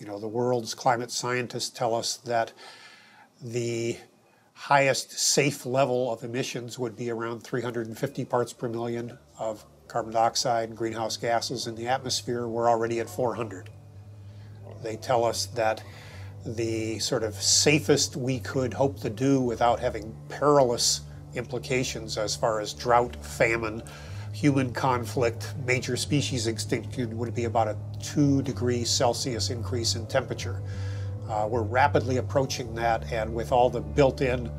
You know, the world's climate scientists tell us that the highest safe level of emissions would be around 350 parts per million of carbon dioxide and greenhouse gases in the atmosphere. We're already at 400. They tell us that the sort of safest we could hope to do without having perilous implications as far as drought, famine, human conflict, major species extinction would be about a 2 degrees Celsius increase in temperature. We're rapidly approaching that, and with all the built-in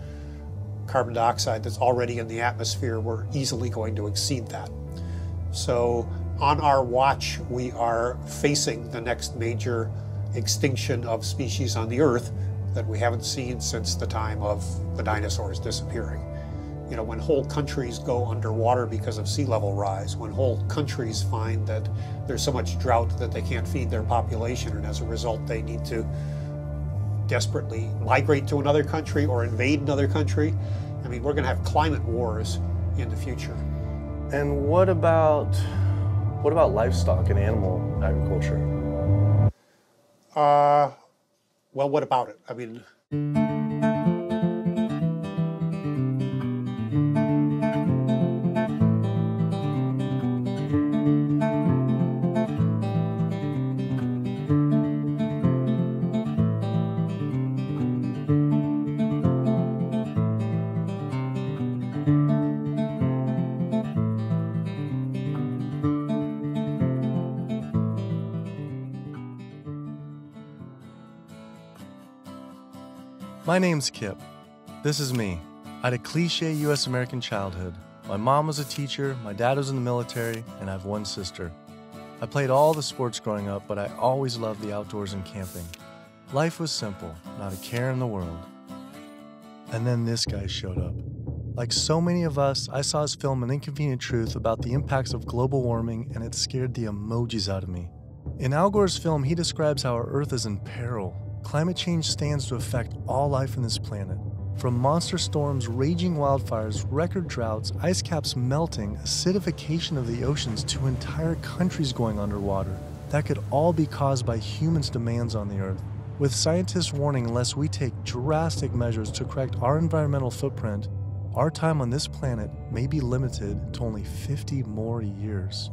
carbon dioxide that's already in the atmosphere, we're easily going to exceed that. So on our watch, we are facing the next major extinction of species on the Earth that we haven't seen since the time of the dinosaurs disappearing. You know, when whole countries go underwater because of sea level rise, when whole countries find that there's so much drought that they can't feed their population, and as a result they need to desperately migrate to another country or invade another country. I mean, we're going to have climate wars in the future. And what about livestock and animal agriculture? Well, what about it? I mean, My name's Kip. This is me. I had a cliche U.S. American childhood. My mom was a teacher, my dad was in the military, and I have one sister. I played all the sports growing up, but I always loved the outdoors and camping. Life was simple, not a care in the world. And then this guy showed up. Like so many of us, I saw his film An Inconvenient Truth about the impacts of global warming, and it scared the emojis out of me. In Al Gore's film, he describes how our Earth is in peril. Climate change stands to affect all life on this planet. From monster storms, raging wildfires, record droughts, ice caps melting, acidification of the oceans, to entire countries going underwater. That could all be caused by humans' demands on the Earth. With scientists warning unless we take drastic measures to correct our environmental footprint, our time on this planet may be limited to only 50 more years.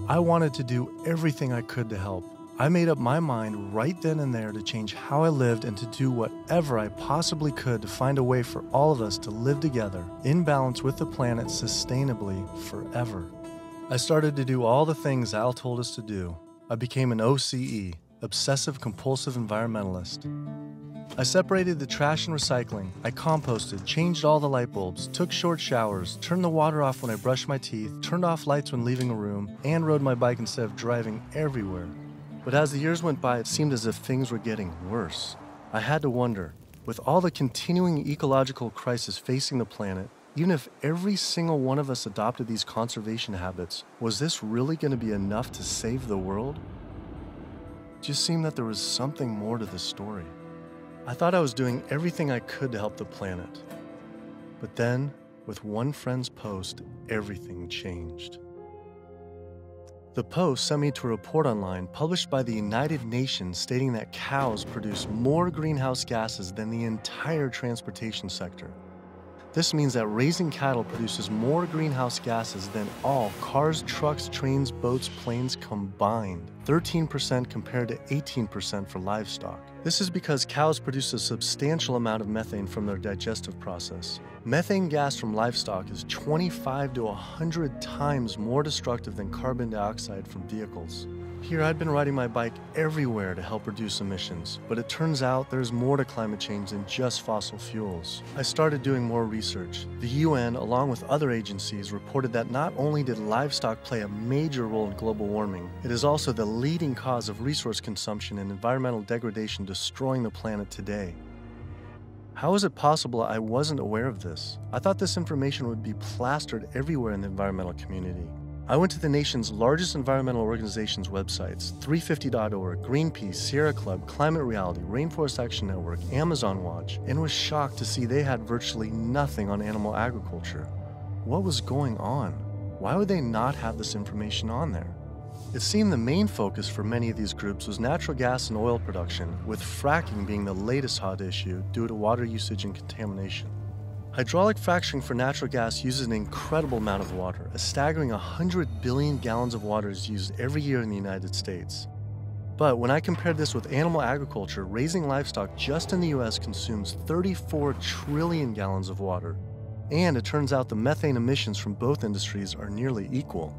I wanted to do everything I could to help. I made up my mind right then and there to change how I lived and to do whatever I possibly could to find a way for all of us to live together, in balance with the planet sustainably forever. I started to do all the things Al told us to do. I became an OCE, Obsessive Compulsive Environmentalist. I separated the trash and recycling. I composted, changed all the light bulbs, took short showers, turned the water off when I brushed my teeth, turned off lights when leaving a room, and rode my bike instead of driving everywhere. But as the years went by, it seemed as if things were getting worse. I had to wonder, with all the continuing ecological crisis facing the planet, even if every single one of us adopted these conservation habits, was this really going to be enough to save the world? It just seemed that there was something more to the story. I thought I was doing everything I could to help the planet. But then, with one friend's post, everything changed. The post sent me to a report online published by the United Nations stating that cows produce more greenhouse gases than the entire transportation sector. This means that raising cattle produces more greenhouse gases than all cars, trucks, trains, boats, planes combined, 13% compared to 18% for livestock. This is because cows produce a substantial amount of methane from their digestive process. Methane gas from livestock is 25 to 100 times more destructive than carbon dioxide from vehicles. Here, I'd been riding my bike everywhere to help reduce emissions, but it turns out there's more to climate change than just fossil fuels. I started doing more research. The UN, along with other agencies, reported that not only did livestock play a major role in global warming, it is also the leading cause of resource consumption and environmental degradation destroying the planet today. How is it possible I wasn't aware of this? I thought this information would be plastered everywhere in the environmental community. I went to the nation's largest environmental organizations' websites, 350.org, Greenpeace, Sierra Club, Climate Reality, Rainforest Action Network, Amazon Watch, and was shocked to see they had virtually nothing on animal agriculture. What was going on? Why would they not have this information on there? It seemed the main focus for many of these groups was natural gas and oil production, with fracking being the latest hot issue due to water usage and contamination. Hydraulic fracturing for natural gas uses an incredible amount of water. A staggering 100 billion gallons of water is used every year in the United States. But when I compared this with animal agriculture, raising livestock just in the US consumes 34 trillion gallons of water. And it turns out the methane emissions from both industries are nearly equal.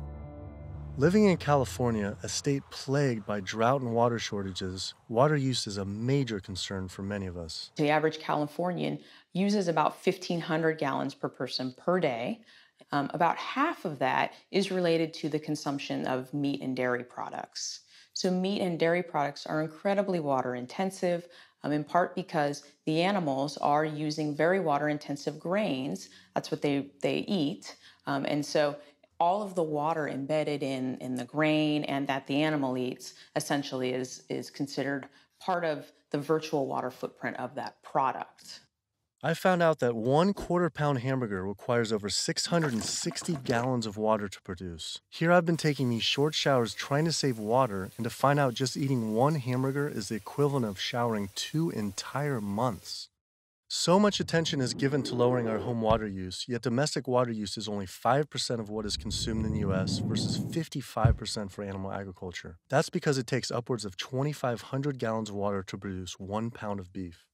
Living in California, a state plagued by drought and water shortages, water use is a major concern for many of us. The average Californian uses about 1,500 gallons per person per day. About half of that is related to the consumption of meat and dairy products. So meat and dairy products are incredibly water intensive, in part because the animals are using very water intensive grains. That's what they eat. And so all of the water embedded in the grain and that the animal eats essentially is considered part of the virtual water footprint of that product. I found out that 1/4 pound hamburger requires over 660 gallons of water to produce. Here I've been taking these short showers trying to save water, and to find out just eating one hamburger is the equivalent of showering 2 entire months. So much attention is given to lowering our home water use, yet domestic water use is only 5% of what is consumed in the US versus 55% for animal agriculture. That's because it takes upwards of 2,500 gallons of water to produce 1 pound of beef.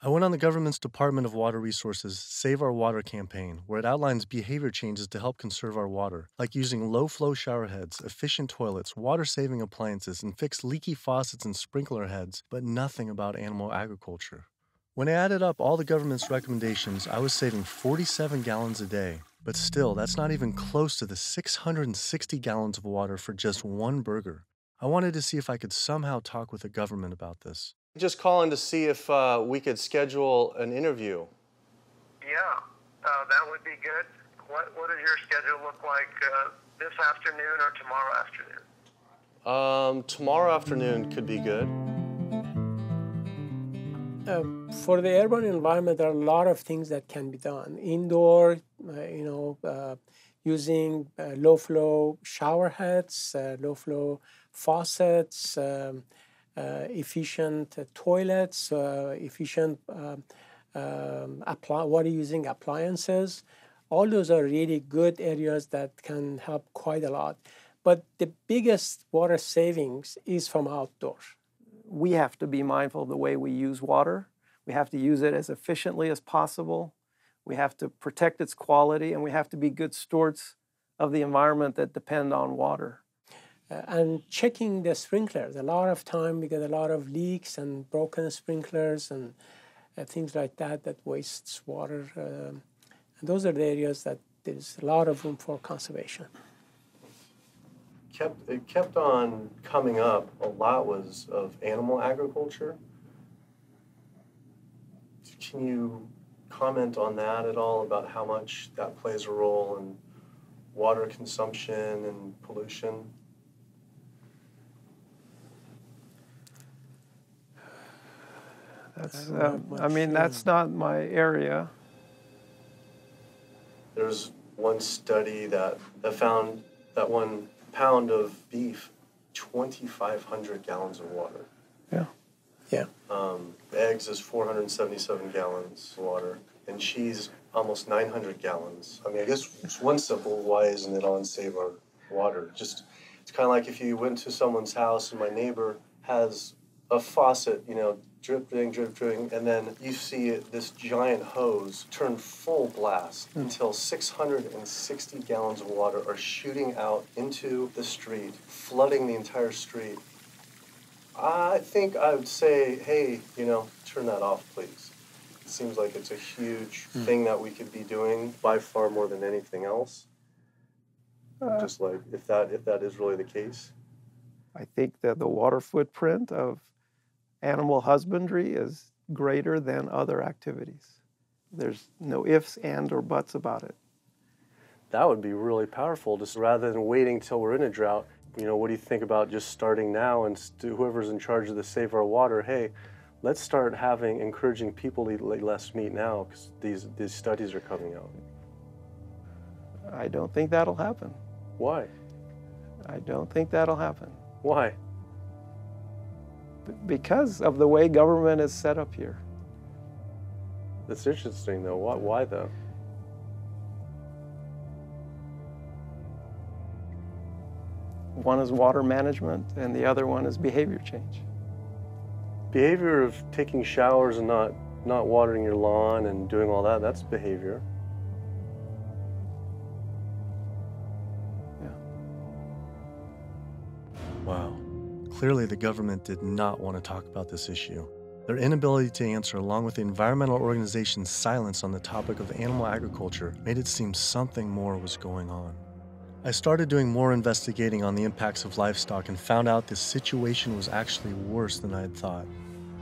I went on the government's Department of Water Resources' Save Our Water campaign, where it outlines behavior changes to help conserve our water, like using low-flow shower heads, efficient toilets, water-saving appliances, and fix leaky faucets and sprinkler heads, but nothing about animal agriculture. When I added up all the government's recommendations, I was saving 47 gallons a day. But still, that's not even close to the 660 gallons of water for just one burger. I wanted to see if I could somehow talk with the government about this. Just calling to see if we could schedule an interview. Yeah, that would be good. What does your schedule look like this afternoon or tomorrow afternoon? Tomorrow afternoon could be good. For the urban environment, there are a lot of things that can be done. Indoor, using low-flow shower heads, low-flow faucets, efficient toilets, efficient water-using appliances. All those are really good areas that can help quite a lot. But the biggest water savings is from outdoor. We have to be mindful of the way we use water. We have to use it as efficiently as possible. We have to protect its quality, and we have to be good stewards of the environment that depend on water. And checking the sprinklers. A lot of time we get a lot of leaks and broken sprinklers and things like that wastes water. And those are the areas that there's a lot of room for conservation. It kept on coming up. A lot was of animal agriculture. Can you comment on that at all, about how much that plays a role in water consumption and pollution? That's, that's not my area. There's one study that found that 1 pound of beef, 2,500 gallons of water. Yeah. Yeah. Eggs is 477 gallons of water, and cheese almost 900 gallons. I mean, I guess it's one simple, why isn't it on Save Our Water? It's kind of like if you went to someone's house and my neighbor has a faucet, dripping, and then you see this giant hose turn full blast until 660 gallons of water are shooting out into the street, flooding the entire street. I think I would say, hey, turn that off, please. It seems like it's a huge thing that we could be doing by far more than anything else. Just like, if that is really the case. I think that the water footprint of animal husbandry is greater than other activities. There's no ifs, and, or buts about it. That would be really powerful, just rather than waiting till we're in a drought. What do you think about just starting now, and whoever's in charge of the Save Our Water, hey, let's start encouraging people to eat less meat now, because these studies are coming out. I don't think that'll happen. Why? I don't think that'll happen. Why? Because of the way government is set up here. That's interesting, though. Why though? One is water management, and the other one is behavior change. Behavior of taking showers and not watering your lawn and doing all that, that's behavior. Yeah. Wow. Clearly, the government did not want to talk about this issue. Their inability to answer, along with the environmental organization's silence on the topic of animal agriculture, made it seem something more was going on. I started doing more investigating on the impacts of livestock and found out the situation was actually worse than I had thought.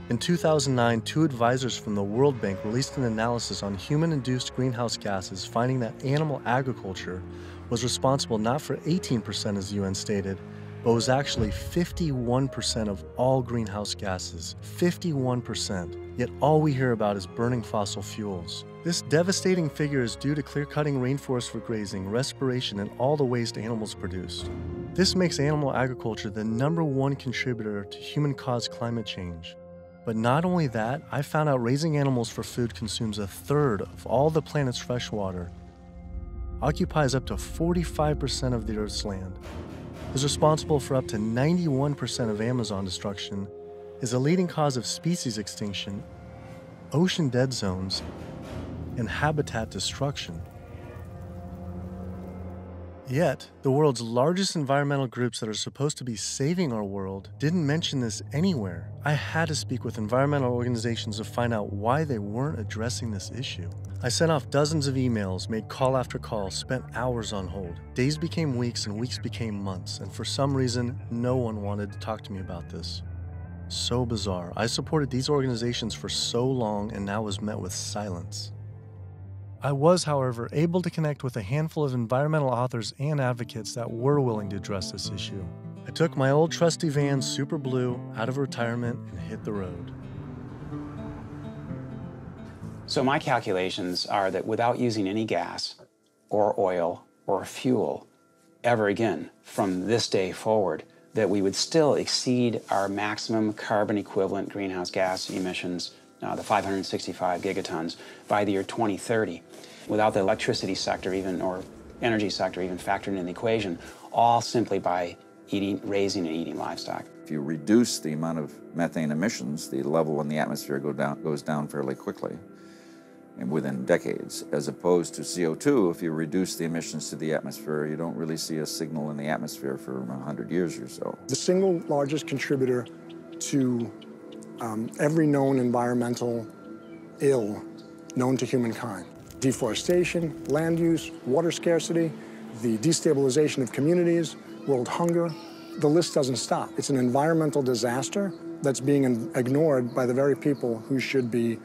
In 2009, 2 advisors from the World Bank released an analysis on human-induced greenhouse gases, finding that animal agriculture was responsible not for 18%, as the UN stated, but was actually 51% of all greenhouse gases. 51%. Yet all we hear about is burning fossil fuels. This devastating figure is due to clear-cutting rainforests for grazing, respiration, and all the waste animals produce. This makes animal agriculture the #1 contributor to human-caused climate change. But not only that, I found out raising animals for food consumes 1/3 of all the planet's fresh water, occupies up to 45% of the Earth's land, is responsible for up to 91% of Amazon destruction, is a leading cause of species extinction, ocean dead zones, and habitat destruction. Yet, the world's largest environmental groups that are supposed to be saving our world didn't mention this anywhere. I had to speak with environmental organizations to find out why they weren't addressing this issue. I sent off dozens of emails, made call after call, spent hours on hold. Days became weeks and weeks became months, and for some reason, no one wanted to talk to me about this. So bizarre. I supported these organizations for so long and now was met with silence. I was, however, able to connect with a handful of environmental authors and advocates that were willing to address this issue. I took my old trusty van, Super Blue, out of retirement and hit the road. So my calculations are that without using any gas or oil or fuel ever again from this day forward, that we would still exceed our maximum carbon equivalent greenhouse gas emissions, the 565 gigatons, by the year 2030, without the electricity sector even, or energy sector even factored in the equation, all simply by raising and eating livestock. If you reduce the amount of methane emissions, the level in the atmosphere goes down fairly quickly, and within decades, as opposed to CO2. If you reduce the emissions to the atmosphere, you don't really see a signal in the atmosphere for 100 years or so. The single largest contributor to every known environmental ill known to humankind: deforestation, land use, water scarcity, the destabilization of communities, world hunger. The list doesn't stop. It's an environmental disaster that's being ignored by the very people who should be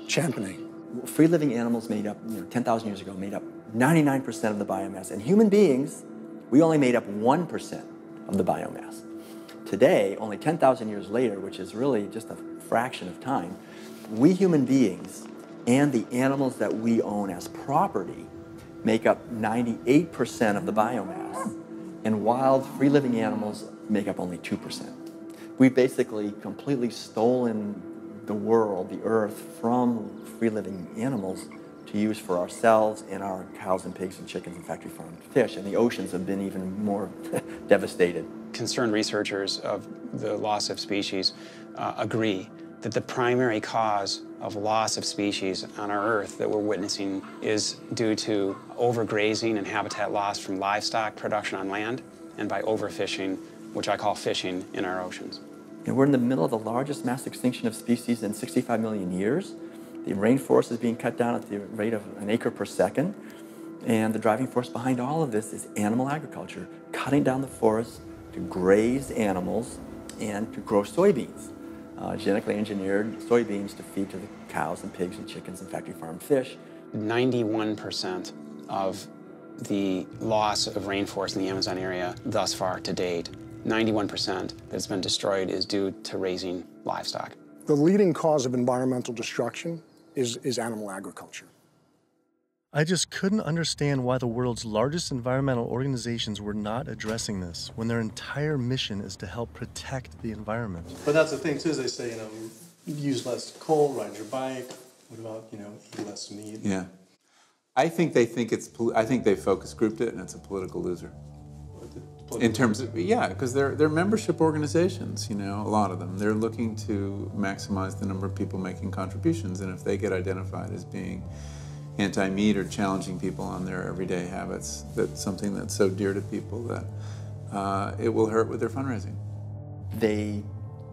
championing. Free-living animals made up, 10,000 years ago, made up 99% of the biomass. And human beings, we only made up 1% of the biomass. Today, only 10,000 years later, which is really just a fraction of time, we human beings and the animals that we own as property make up 98% of the biomass. And wild, free-living animals make up only 2%. We've basically completely stolen the world, the earth, from free-living animals to use for ourselves and our cows and pigs and chickens and factory farmed fish. And the oceans have been even more devastated. Concerned researchers of the loss of species agree that the primary cause of loss of species on our earth that we're witnessing is due to overgrazing and habitat loss from livestock production on land, and by overfishing, which I call fishing, in our oceans. And we're in the middle of the largest mass extinction of species in 65 million years. The rainforest is being cut down at the rate of an acre per second. And the driving force behind all of this is animal agriculture, cutting down the forest to graze animals and to grow soybeans, genetically engineered soybeans to feed to the cows and pigs and chickens and factory farmed fish. 91% of the loss of rainforest in the Amazon area thus far to date, 91% that's been destroyed, is due to raising livestock. The leading cause of environmental destruction is animal agriculture. I just couldn't understand why the world's largest environmental organizations were not addressing this when their entire mission is to help protect the environment. But that's the thing too, is they say, use less coal, ride your bike. What about, eat less meat? Yeah. I think they focus grouped it and it's a political loser. In terms of, because they're membership organizations, a lot of them. They're looking to maximize the number of people making contributions, and if they get identified as being anti-meat or challenging people on their everyday habits, that's something that's so dear to people that it will hurt with their fundraising. They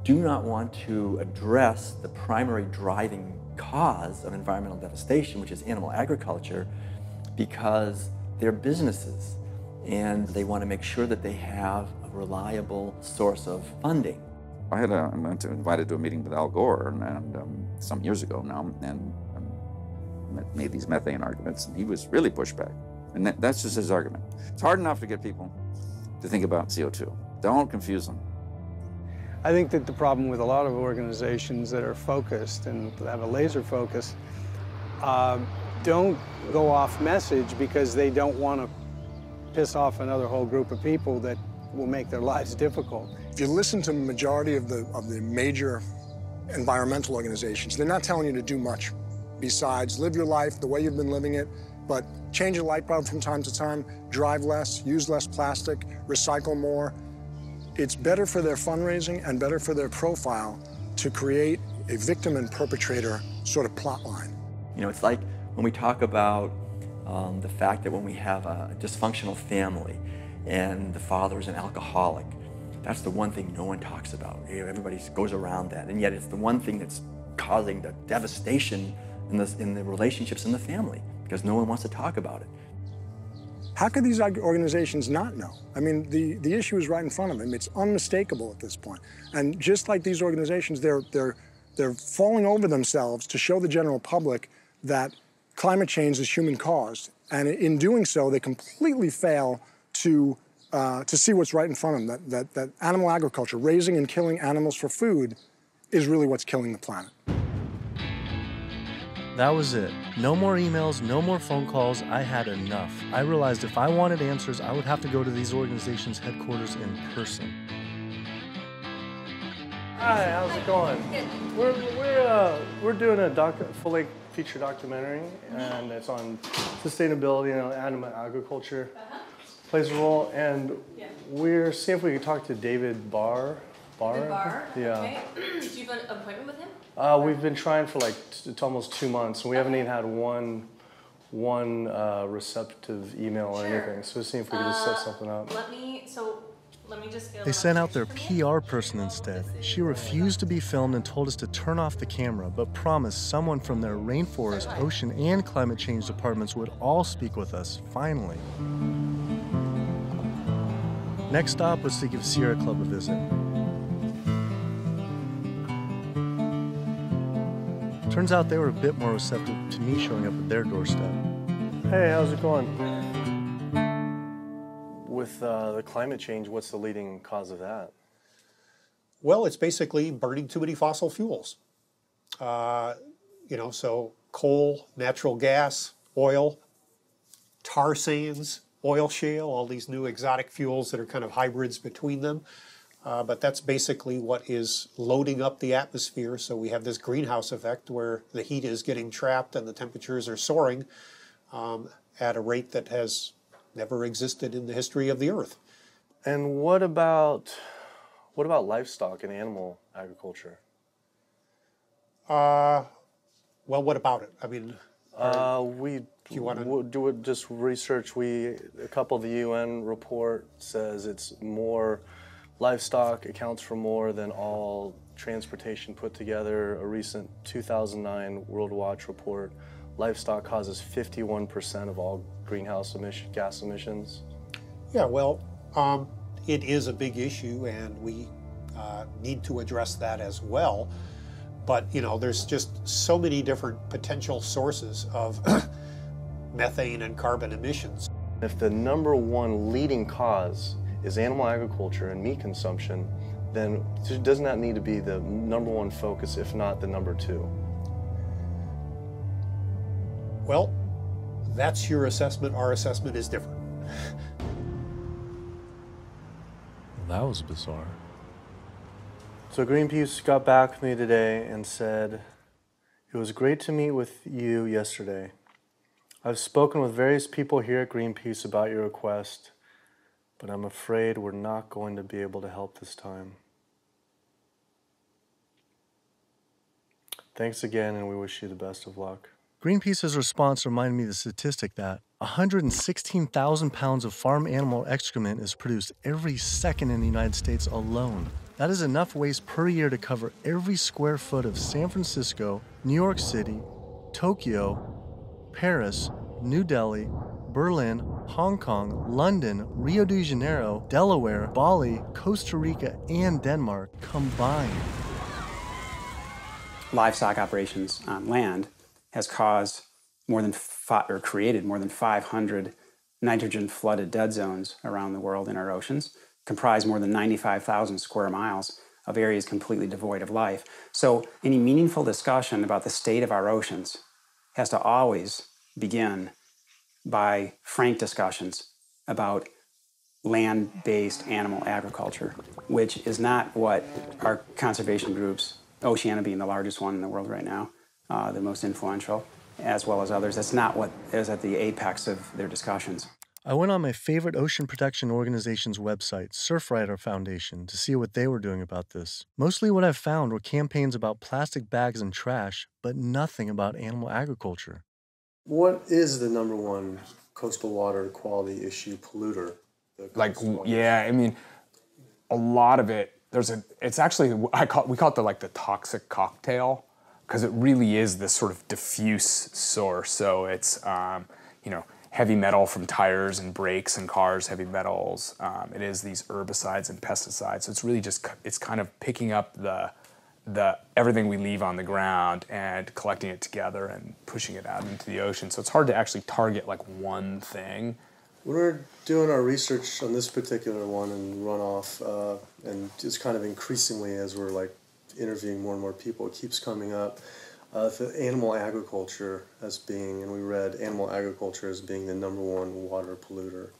do not want to address the primary driving cause of environmental devastation, which is animal agriculture, because they're businesses and they want to make sure that they have a reliable source of funding. I went invited to a meeting with Al Gore and some years ago now, and made these methane arguments, and he was really pushed back. And that's just his argument. It's hard enough to get people to think about CO2. Don't confuse them. I think that the problem with a lot of organizations that are focused and have a laser focus don't go off message because they don't want to piss off another whole group of people that will make their lives difficult. If you listen to the majority of the major environmental organizations, they're not telling you to do much besides live your life the way you've been living it, but change your light bulb from time to time, drive less, use less plastic, recycle more. It's better for their fundraising and better for their profile to create a victim and perpetrator sort of plot line. It's like when we talk about the fact that when we have a dysfunctional family and the father is an alcoholic, that's the one thing no one talks about. Everybody goes around that, and yet it's the one thing that's causing the devastation in the relationships in the family, because no one wants to talk about it. How could these organizations not know? I mean, the issue is right in front of them. It's unmistakable at this point. And just like these organizations, they're falling over themselves to show the general public that climate change is human-caused. And in doing so, they completely fail to see what's right in front of them, that animal agriculture, raising and killing animals for food, is really what's killing the planet. That was it. No more emails, no more phone calls. I had enough. I realized if I wanted answers, I would have to go to these organizations' headquarters in person. Hi, how's it going? We're doing a full-length feature documentary, and it's on sustainability and animal agriculture. Plays a role, and we're seeing if we can talk to David Barr. David Barr? Yeah. Okay. Do you have an appointment with him? We've been trying for it's almost 2 months, and we haven't even had one receptive email or anything. So we're seeing if we can just set something up. Let me just get They sent out their PR person instead. She refused to be filmed and told us to turn off the camera, but promised someone from their rainforest, ocean, and climate change departments would all speak with us, finally. Next stop was to give Sierra Club a visit. Turns out they were a bit more receptive to me showing up at their doorstep. Hey, how's it going? With the climate change, what's the leading cause of that? Well, it's basically burning too many fossil fuels. So coal, natural gas, oil, tar sands, oil shale, all these new exotic fuels that are kind of hybrids between them. But that's basically what is loading up the atmosphere. So we have this greenhouse effect where the heat is getting trapped and the temperatures are soaring at a rate that has never existed in the history of the Earth. And what about livestock and animal agriculture? Well, what about it? I mean, we do it just research. A couple of the UN report says it's more. Livestock accounts for more than all transportation put together. A recent 2009 World Watch report, livestock causes 51% of all greenhouse gas emissions. Yeah, well, it is a big issue, and we need to address that as well. But, there's just so many different potential sources of methane and carbon emissions. If the number one leading cause is animal agriculture and meat consumption, then doesn't that need to be the number one focus, if not the number two? Well, That's your assessment. Our assessment is different. That was bizarre. So Greenpeace got back with me today and said, "It was great to meet with you yesterday. I've spoken with various people here at Greenpeace about your request, but I'm afraid we're not going to be able to help this time. Thanks again, and we wish you the best of luck." Greenpeace's response reminded me of the statistic that 116,000 pounds of farm animal excrement is produced every second in the United States alone. That is enough waste per year to cover every square foot of San Francisco, New York City, Tokyo, Paris, New Delhi, Berlin, Hong Kong, London, Rio de Janeiro, Delaware, Bali, Costa Rica, and Denmark combined. Livestock operations on land has caused created more than 500 nitrogen-flooded dead zones around the world in our oceans, comprise more than 95,000 square miles of areas completely devoid of life. So any meaningful discussion about the state of our oceans has to always begin by frank discussions about land-based animal agriculture, which is not what our conservation groups, Oceana being the largest one in the world right now, the most influential, as well as others, that's not what is at the apex of their discussions. I went on my favorite ocean protection organization's website, Surfrider Foundation, to see what they were doing about this. Mostly what I found were campaigns about plastic bags and trash, but nothing about animal agriculture. What is the number one coastal water quality issue polluter? I mean, a lot of it, it's actually, we call it the toxic cocktail, because it really is this sort of diffuse source. So it's, heavy metal from tires and brakes and cars, heavy metals. It is these herbicides and pesticides. So it's really just, it's kind of picking up the everything we leave on the ground and collecting it together and pushing it out into the ocean. So it's hard to actually target one thing. When we're doing our research on this particular one and runoff, and just kind of increasingly as we're interviewing more and more people, it keeps coming up. The animal agriculture as being, and we read animal agriculture as being the number one water polluter,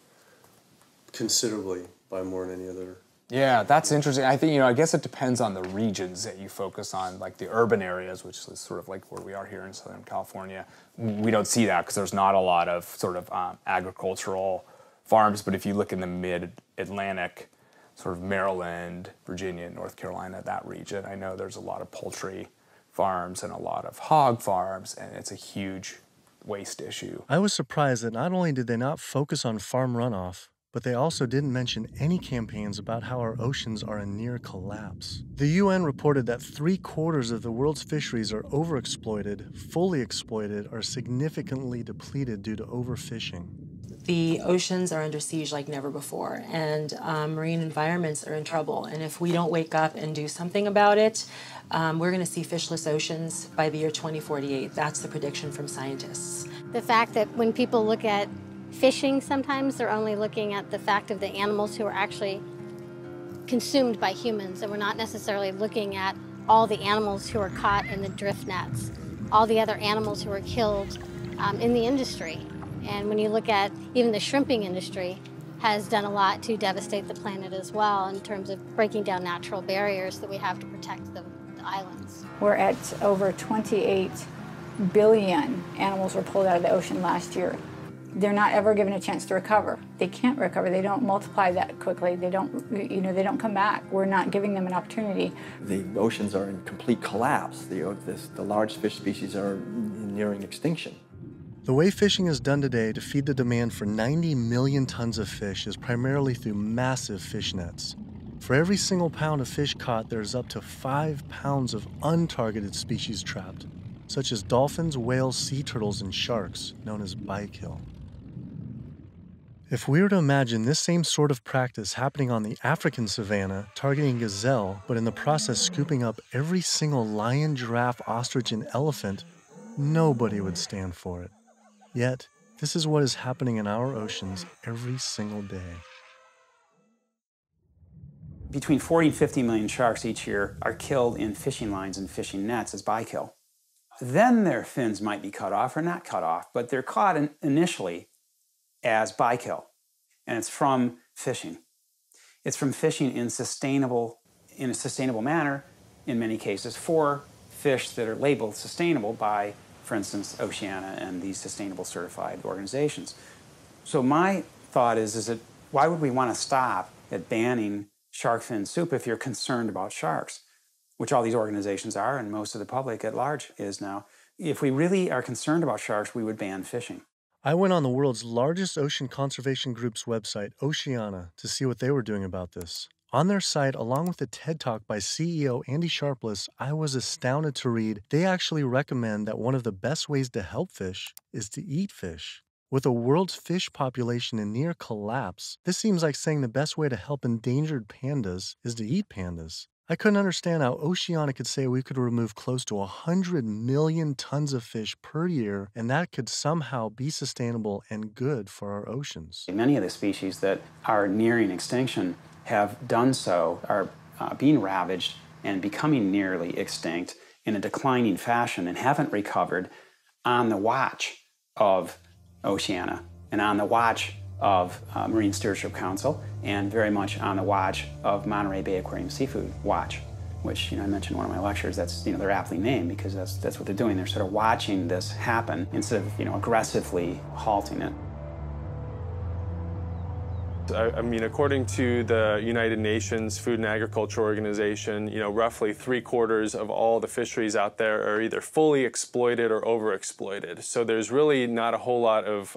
considerably by more than any other. Yeah, that's interesting. I think, I guess it depends on the regions that you focus on, like the urban areas, which is sort of like where we are here in Southern California. We don't see that because there's not a lot of sort of agricultural farms, but if you look in the mid-Atlantic, sort of Maryland, Virginia, North Carolina, that region, I know there's a lot of poultry farms and a lot of hog farms, and it's a huge waste issue. I was surprised that not only did they not focus on farm runoff, but they also didn't mention any campaigns about how our oceans are in near collapse. The UN reported that 3/4 of the world's fisheries are overexploited, fully exploited, or significantly depleted due to overfishing. The oceans are under siege like never before, and marine environments are in trouble. And if we don't wake up and do something about it, we're going to see fishless oceans by the year 2048. That's the prediction from scientists. The fact that when people look at fishing, sometimes they're only looking at the fact of the animals who are actually consumed by humans, and we're not necessarily looking at all the animals who are caught in the drift nets, all the other animals who are killed in the industry. And when you look at even the shrimping industry has done a lot to devastate the planet as well in terms of breaking down natural barriers that we have to protect the islands. We're at over 28 billion animals were pulled out of the ocean last year. They're not ever given a chance to recover. They can't recover. They don't multiply that quickly. They don't, they don't come back. We're not giving them an opportunity. The oceans are in complete collapse. The large fish species are nearing extinction. The way fishing is done today to feed the demand for 90 million tons of fish is primarily through massive fish nets. For every single pound of fish caught, there's up to 5 pounds of untargeted species trapped, such as dolphins, whales, sea turtles, and sharks, known as bykill. If we were to imagine this same sort of practice happening on the African savanna, targeting gazelle, but in the process scooping up every single lion, giraffe, ostrich, and elephant, nobody would stand for it. Yet, this is what is happening in our oceans every single day. Between 40 and 50 million sharks each year are killed in fishing lines and fishing nets as bykill. then their fins might be cut off or not cut off, but they're caught initially as bykill, and it's from fishing. It's from fishing in a sustainable manner, in many cases, for fish that are labeled sustainable by, for instance, Oceana and these sustainable certified organizations. So my thought is that why would we want to stop at banning shark fin soup if you're concerned about sharks, which all these organizations are and most of the public at large is now. If we really are concerned about sharks, we would ban fishing. I went on the world's largest ocean conservation group's website, Oceana, to see what they were doing about this. On their site, along with a TED Talk by CEO Andy Sharpless, I was astounded to read they actually recommend that one of the best ways to help fish is to eat fish. With the world's fish population in near collapse, this seems like saying the best way to help endangered pandas is to eat pandas. I couldn't understand how Oceana could say we could remove close to 100 million tons of fish per year, and that could somehow be sustainable and good for our oceans. Many of the species that are nearing extinction have done so, are being ravaged and becoming nearly extinct in a declining fashion and haven't recovered on the watch of Oceana and on the watch of Marine Stewardship Council and very much on the watch of Monterey Bay Aquarium Seafood Watch, which I mentioned in one of my lectures. That's they're aptly named because that's what they're doing. They're sort of watching this happen instead of aggressively halting it. I mean, according to the United Nations Food and Agriculture Organization, roughly 3/4 of all the fisheries out there are either fully exploited or overexploited. So there's really not a whole lot of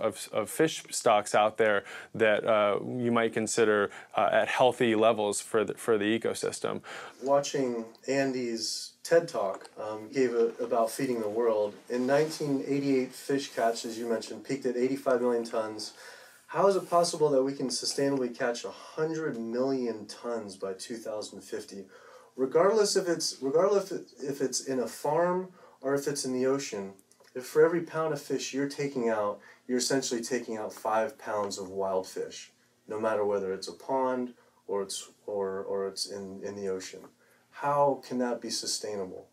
fish stocks out there that you might consider at healthy levels for the ecosystem. Watching Andy's TED Talk about feeding the world, in 1988 fish catch, as you mentioned, peaked at 85 million tons. How is it possible that we can sustainably catch 100 million tons by 2050, regardless if it's in a farm or if it's in the ocean? If for every pound of fish you're taking out, you're essentially taking out 5 pounds of wild fish, no matter whether it's a pond or it's in the ocean. How can that be sustainable?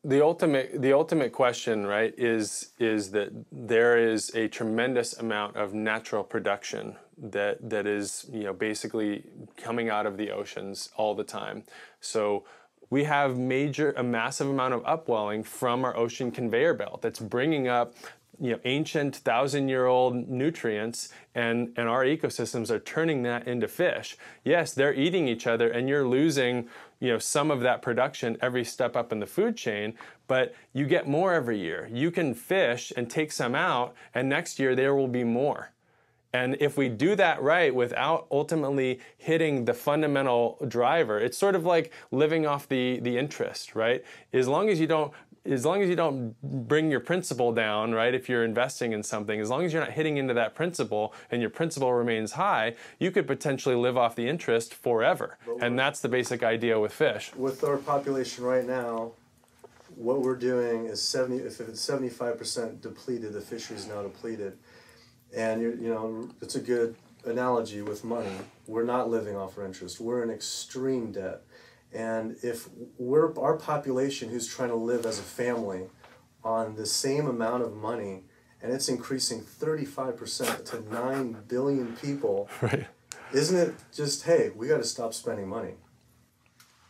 The ultimate question, right, is that there is a tremendous amount of natural production that is basically coming out of the oceans all the time. So we have a massive amount of upwelling from our ocean conveyor belt that's bringing up ancient 1,000-year-old nutrients, and our ecosystems are turning that into fish. Yes, they're eating each other, and you're losing some of that production every step up in the food chain, but you get more every year. You can fish and take some out, and next year there will be more. And if we do that right without ultimately hitting the fundamental driver, it's sort of like living off the interest, right? As long as you don't bring your principal down, right, if you're investing in something, as long as you're not hitting into that principal and your principal remains high, you could potentially live off the interest forever. And that's the basic idea with fish. With our population right now, what we're doing is if it's 75% depleted, the fishery is now depleted. And it's a good analogy with money. We're not living off our interest. We're in extreme debt. And if our population who's trying to live as a family on the same amount of money, and it's increasing 35% to 9 billion people, right. Isn't it just, hey, we got to stop spending money?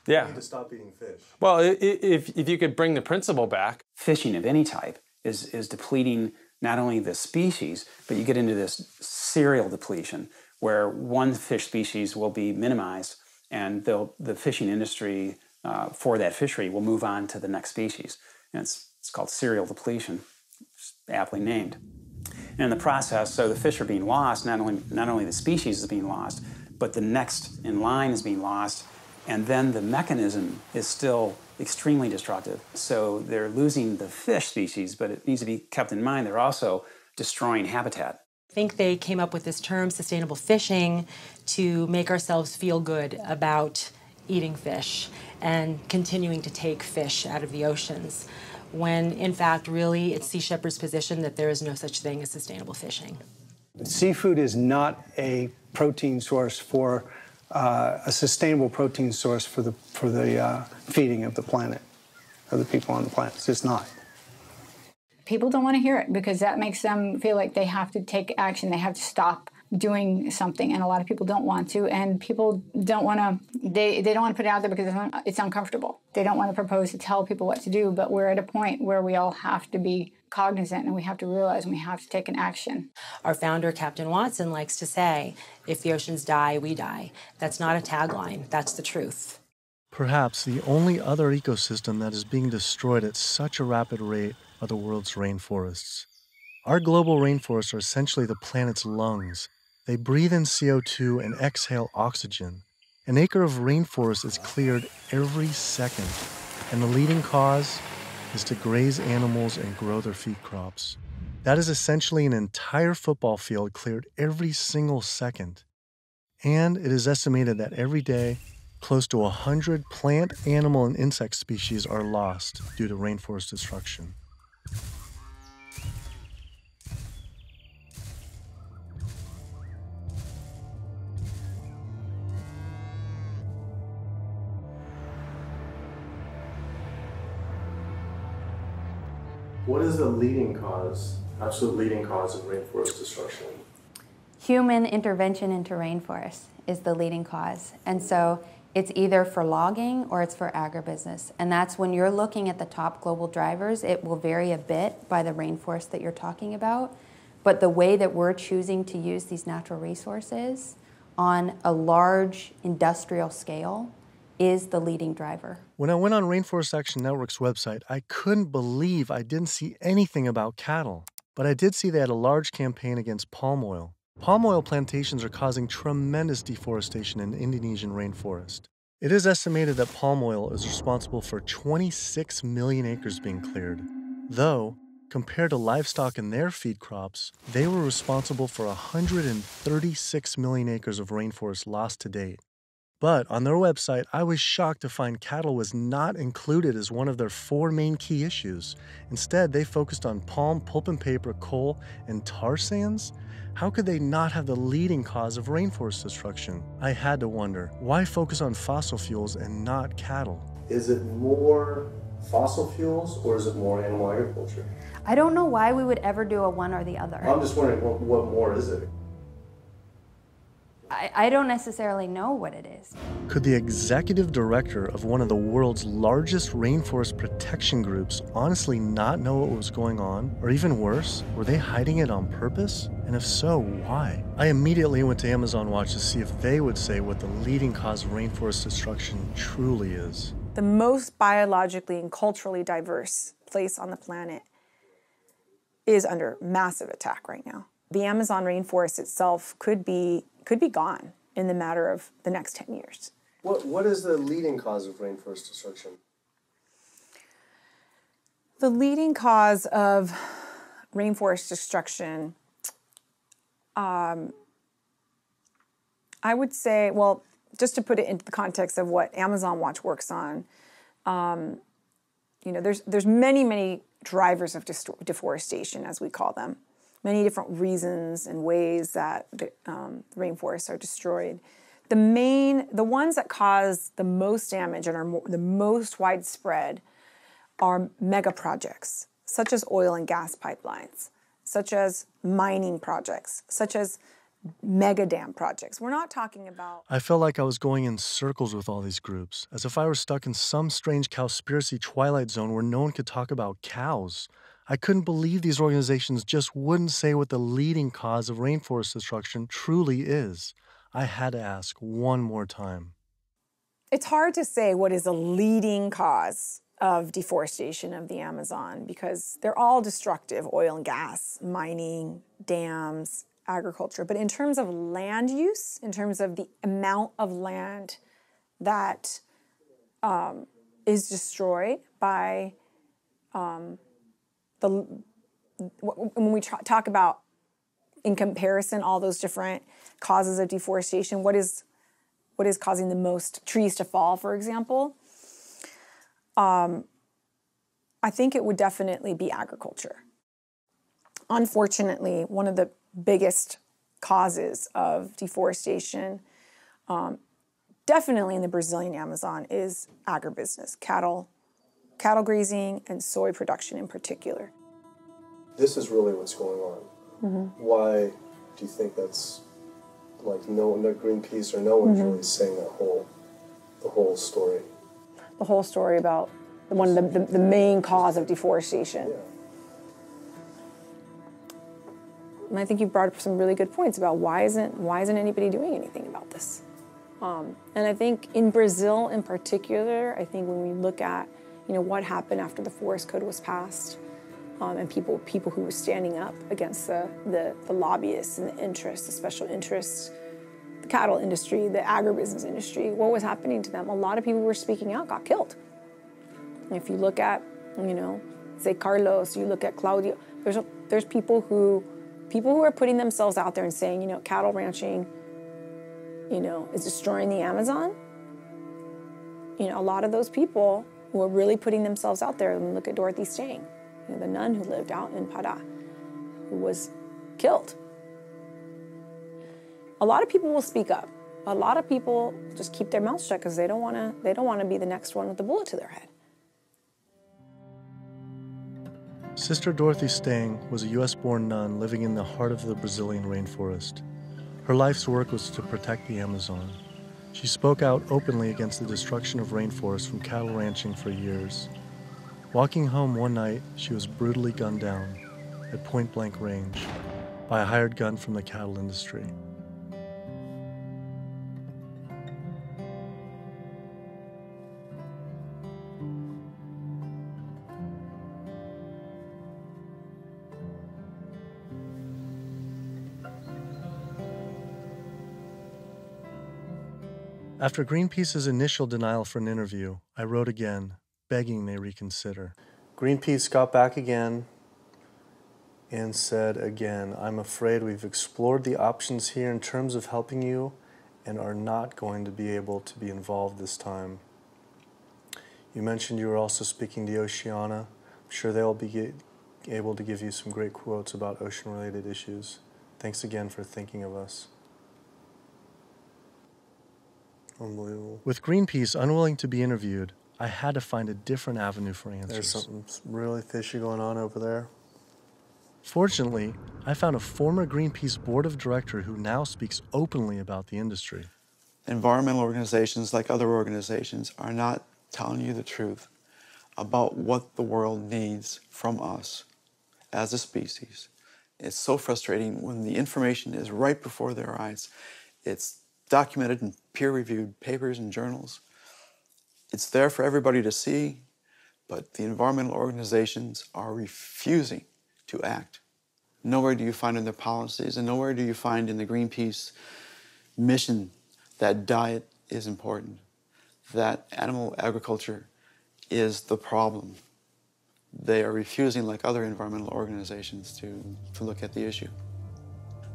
Yeah. We need to stop eating fish. Well, if you could bring the principle back. Fishing of any type is depleting not only the species, but you get into this serial depletion where one fish species will be minimized and the fishing industry for that fishery will move on to the next species. And it's called serial depletion, aptly named. And in the process, so the fish are being lost, not only the species is being lost, but the next in line is being lost, and then the mechanism is still extremely destructive. So they're losing the fish species, but it needs to be kept in mind they're also destroying habitat. I think they came up with this term, sustainable fishing, to make ourselves feel good about eating fish and continuing to take fish out of the oceans, when in fact, really, it's Sea Shepherd's position that there is no such thing as sustainable fishing. Seafood is not a protein source for a sustainable protein source for the feeding of the planet, of the people on the planet. It's just not. People don't want to hear it because that makes them feel like they have to take action. They have to stop doing something, and a lot of people don't want to, and people don't want to, they don't want to put it out there because it's uncomfortable. They don't want to propose to tell people what to do, but we're at a point where we all have to be cognizant and we have to realize and we have to take an action. Our founder, Captain Watson, likes to say, if the oceans die, we die. That's not a tagline, that's the truth. Perhaps the only other ecosystem that is being destroyed at such a rapid rate are the world's rainforests. Our global rainforests are essentially the planet's lungs. They breathe in CO2 and exhale oxygen. An acre of rainforest is cleared every second, and the leading cause is to graze animals and grow their feed crops. That is essentially an entire football field cleared every single second. And it is estimated that every day, close to 100 plant, animal, and insect species are lost due to rainforest destruction. What is the leading cause, absolute leading cause of rainforest destruction? Human intervention into rainforests is the leading cause. And so it's either for logging or it's for agribusiness. And that's when you're looking at the top global drivers, it will vary a bit by the rainforest that you're talking about. But the way that we're choosing to use these natural resources on a large industrial scale is the leading driver. When I went on Rainforest Action Network's website, I couldn't believe I didn't see anything about cattle. But I did see they had a large campaign against palm oil. Palm oil plantations are causing tremendous deforestation in the Indonesian rainforest. It is estimated that palm oil is responsible for 26 million acres being cleared. Though, compared to livestock and their feed crops, they were responsible for 136 million acres of rainforest lost to date. But on their website, I was shocked to find cattle was not included as one of their 4 main key issues. Instead, they focused on palm, pulp and paper, coal, and tar sands. How could they not have the leading cause of rainforest destruction? I had to wonder, why focus on fossil fuels and not cattle? Is it more fossil fuels or is it more animal agriculture? I don't know why we would ever do a one or the other. I'm just wondering, what more is it? I don't necessarily know what it is. Could the executive director of one of the world's largest rainforest protection groups honestly not know what was going on? Or even worse, were they hiding it on purpose? And if so, why? I immediately went to Amazon Watch to see if they would say what the leading cause of rainforest destruction truly is. The most biologically and culturally diverse place on the planet is under massive attack right now. The Amazon rainforest itself could be gone in the matter of the next 10 years. What is the leading cause of rainforest destruction? The leading cause of rainforest destruction, I would say, well, just to put it into the context of what Amazon Watch works on, there's many drivers of deforestation, as we call them. Many different reasons and ways that the rainforests are destroyed. The ones that cause the most damage and are the most widespread are mega projects, such as oil and gas pipelines, such as mining projects, such as mega dam projects. We're not talking about... I felt like I was going in circles with all these groups, as if I were stuck in some strange Cowspiracy twilight zone where no one could talk about cows. I couldn't believe these organizations just wouldn't say what the leading cause of rainforest destruction truly is. I had to ask one more time. It's hard to say what is the leading cause of deforestation of the Amazon because they're all destructive: oil and gas, mining, dams, agriculture. But in terms of land use, in terms of the amount of land that is destroyed by when we talk about, in comparison, all those different causes of deforestation, what is causing the most trees to fall, for example, I think it would definitely be agriculture. Unfortunately, one of the biggest causes of deforestation definitely in the Brazilian Amazon is agribusiness, cattle grazing, and soy production in particular. This is really what's going on. Why do you think that's like no Greenpeace or no one's really saying the whole story? The whole story about one of the main cause of deforestation. Yeah. And I think you brought up some really good points about why isn't anybody doing anything about this? And I think in Brazil in particular, I think when we look at what happened after the Forest Code was passed, and people who were standing up against the lobbyists and the interests, the special interests, the cattle industry, the agribusiness industry, what was happening to them? A lot of people who were speaking out got killed. And if you look at, say Carlos, you look at Claudio, there's people who are putting themselves out there and saying, cattle ranching, is destroying the Amazon. A lot of those people who are really putting themselves out there, and look at Dorothy Stang, the nun who lived out in Pará, who was killed. A lot of people will speak up. A lot of people just keep their mouths shut because they don't want to be the next one with the bullet to their head. Sister Dorothy Stang was a U.S.-born nun living in the heart of the Brazilian rainforest. Her life's work was to protect the Amazon. She spoke out openly against the destruction of rainforests from cattle ranching for years. Walking home one night, she was brutally gunned down at point-blank range by a hired gun from the cattle industry. After Greenpeace's initial denial for an interview, I wrote again, begging they reconsider. Greenpeace got back again and said again, I'm afraid we've explored the options here in terms of helping you and are not going to be able to be involved this time. You mentioned you were also speaking to Oceana. I'm sure they'll be able to give you some great quotes about ocean-related issues. Thanks again for thinking of us. Unbelievable. With Greenpeace unwilling to be interviewed, I had to find a different avenue for answers. There's something really fishy going on over there. Fortunately, I found a former Greenpeace board of director who now speaks openly about the industry. Environmental organizations, like other organizations, are not telling you the truth about what the world needs from us as a species. It's so frustrating when the information is right before their eyes. It's documented in peer-reviewed papers and journals. It's there for everybody to see, but the environmental organizations are refusing to act. Nowhere do you find in their policies, and nowhere do you find in the Greenpeace mission that diet is important, that animal agriculture is the problem. They are refusing, like other environmental organizations, to look at the issue.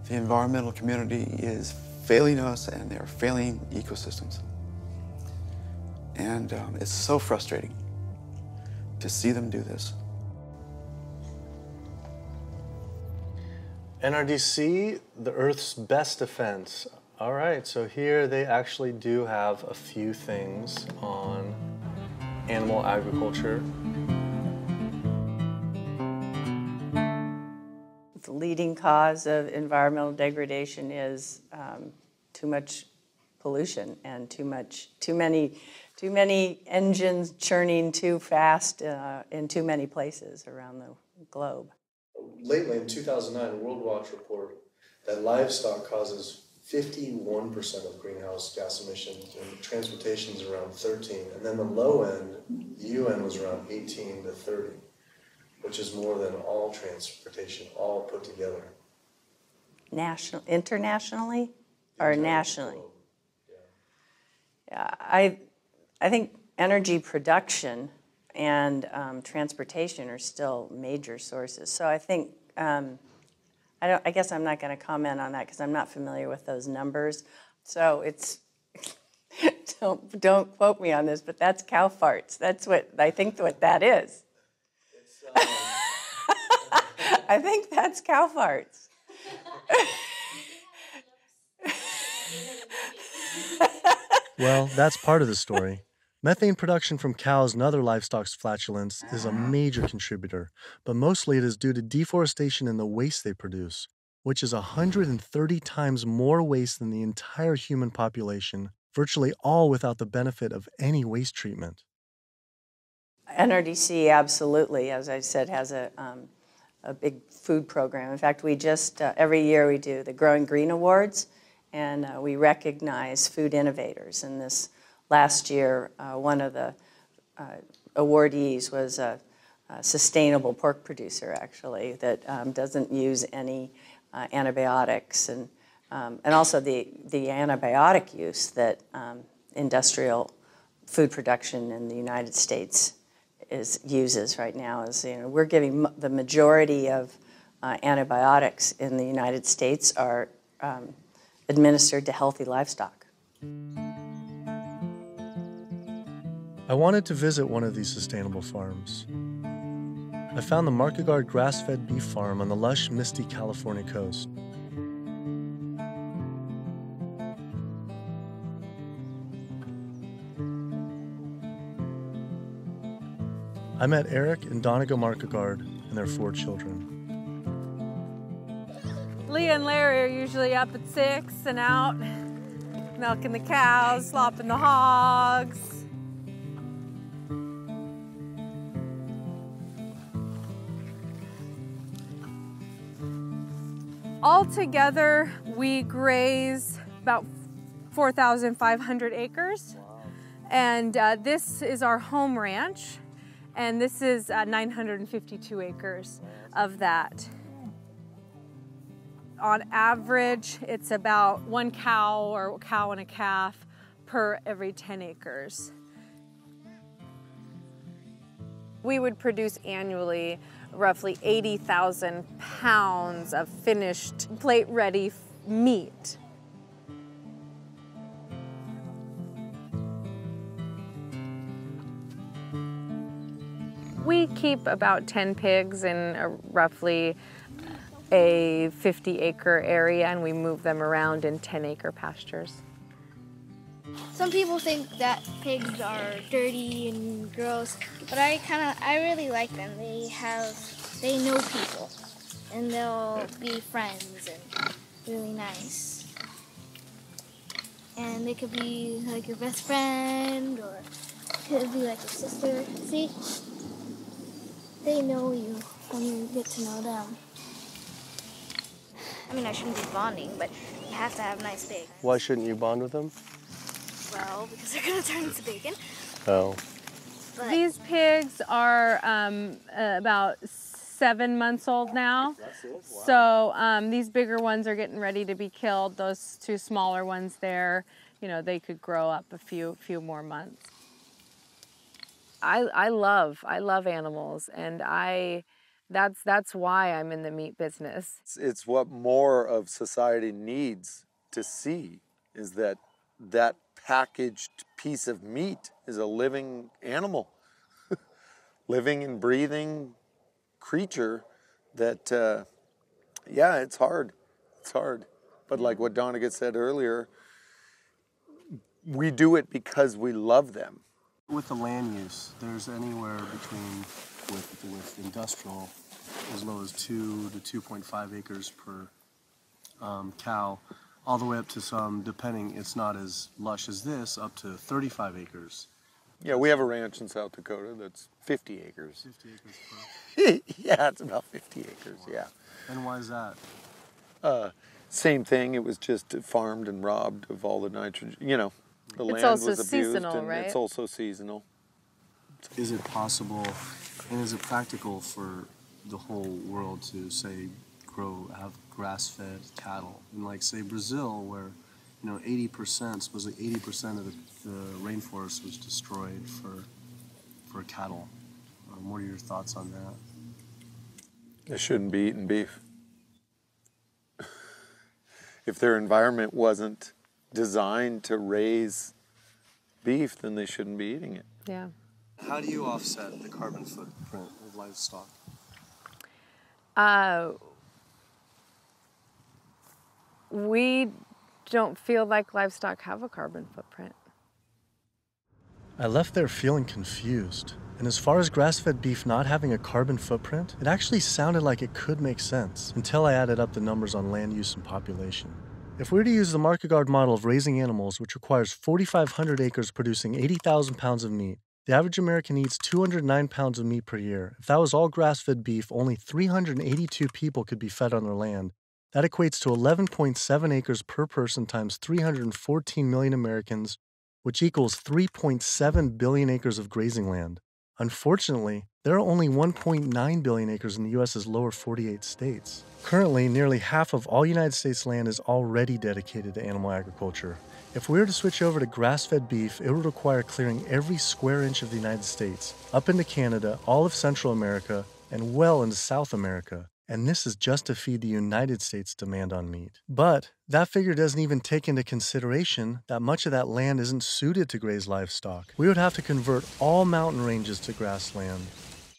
The environmental community is failing us, and they are failing ecosystems. And it's so frustrating to see them do this. NRDC, the Earth's best defense. All right, so here they actually do have a few things on animal agriculture. The leading cause of environmental degradation is too much pollution and too many engines churning too fast in too many places around the globe. Lately, in 2009, a World Watch report that livestock causes 51% of greenhouse gas emissions, and transportation is around 13, and then the low end, the UN was around 18 to 30, which is more than all transportation, all put together. Internationally or nationally? Yeah, I think energy production and transportation are still major sources. So I think I guess I'm not going to comment on that because I'm not familiar with those numbers. So it's don't quote me on this, but that's cow farts. That's what I think what that is. I think that's cow farts. Well, that's part of the story. Methane production from cows and other livestock's flatulence is a major contributor, but mostly it is due to deforestation and the waste they produce, which is 130 times more waste than the entire human population, virtually all without the benefit of any waste treatment. NRDC absolutely, as I said, has a big food program. In fact, we just, every year we do the Growing Green Awards, and we recognize food innovators. And this last year, one of the awardees was a sustainable pork producer, actually, that doesn't use any antibiotics, and also the antibiotic use that industrial food production in the United States uses right now. Is, you know, we're giving the majority of antibiotics in the United States are administered to healthy livestock. I wanted to visit one of these sustainable farms. I found the Markegard grass-fed beef farm on the lush, misty California coast. I met Eric and Donegal Markegard and their 4 children. Leah and Larry are usually up at 6 and out, milking the cows, slopping the hogs. Altogether, we graze about 4,500 acres. Wow. And this is our home ranch, and this is 952 acres of that. On average, it's about 1 cow or cow and a calf per every 10 acres. We would produce annually roughly 80,000 pounds of finished plate-ready meat. We keep about 10 pigs in roughly a 50-acre area, and we move them around in 10-acre pastures. Some people think that pigs are dirty and gross, but I really like them. They know people, and they'll be friends and really nice. And they could be like your best friend, or could be like your sister. See? They know you when you get to know them. I mean, I shouldn't be bonding, but you have to have a nice pig. Why shouldn't you bond with them? Well, because they're going to turn into bacon. Oh. But these pigs are about 7 months old now. That's it? Wow. So these bigger ones are getting ready to be killed. Those 2 smaller ones there, you know, they could grow up a few more months. I love animals, and that's why I'm in the meat business. It's what more of society needs to see, is that packaged piece of meat is a living animal, living and breathing creature that, yeah, it's hard. It's hard. But like what Donegal said earlier, we do it because we love them. With the land use, there's anywhere between, with industrial, as low as 2 to 2.5 acres per cow, all the way up to some, depending, it's not as lush as this, up to 35 acres. Yeah, we have a ranch in South Dakota that's 50 acres. 50 acres per? Yeah, it's about 50 acres, yeah. And why is that? Same thing, it was just farmed and robbed of all the nitrogen, you know. The land also was abused, seasonal, and right? it's also seasonal. Is it possible, and is it practical for the whole world to, say, have grass-fed cattle? In, like, say, Brazil, where, you know, 80% of the rainforest was destroyed for cattle. What are your thoughts on that? They shouldn't be eating beef. If their environment wasn't designed to raise beef, then they shouldn't be eating it. Yeah. How do you offset the carbon footprint of livestock? We don't feel like livestock have a carbon footprint. I left there feeling confused. And as far as grass-fed beef not having a carbon footprint, it actually sounded like it could make sense until I added up the numbers on land use and population. If we were to use the Markegard model of raising animals, which requires 4,500 acres producing 80,000 pounds of meat, the average American eats 209 pounds of meat per year. If that was all grass-fed beef, only 382 people could be fed on their land. That equates to 11.7 acres per person times 314 million Americans, which equals 3.7 billion acres of grazing land. Unfortunately, there are only 1.9 billion acres in the U.S.'s lower 48 states. Currently, nearly half of all United States land is already dedicated to animal agriculture. If we were to switch over to grass-fed beef, it would require clearing every square inch of the United States, up into Canada, all of Central America, and well into South America. And this is just to feed the United States' demand on meat. But that figure doesn't even take into consideration that much of that land isn't suited to graze livestock. We would have to convert all mountain ranges to grassland,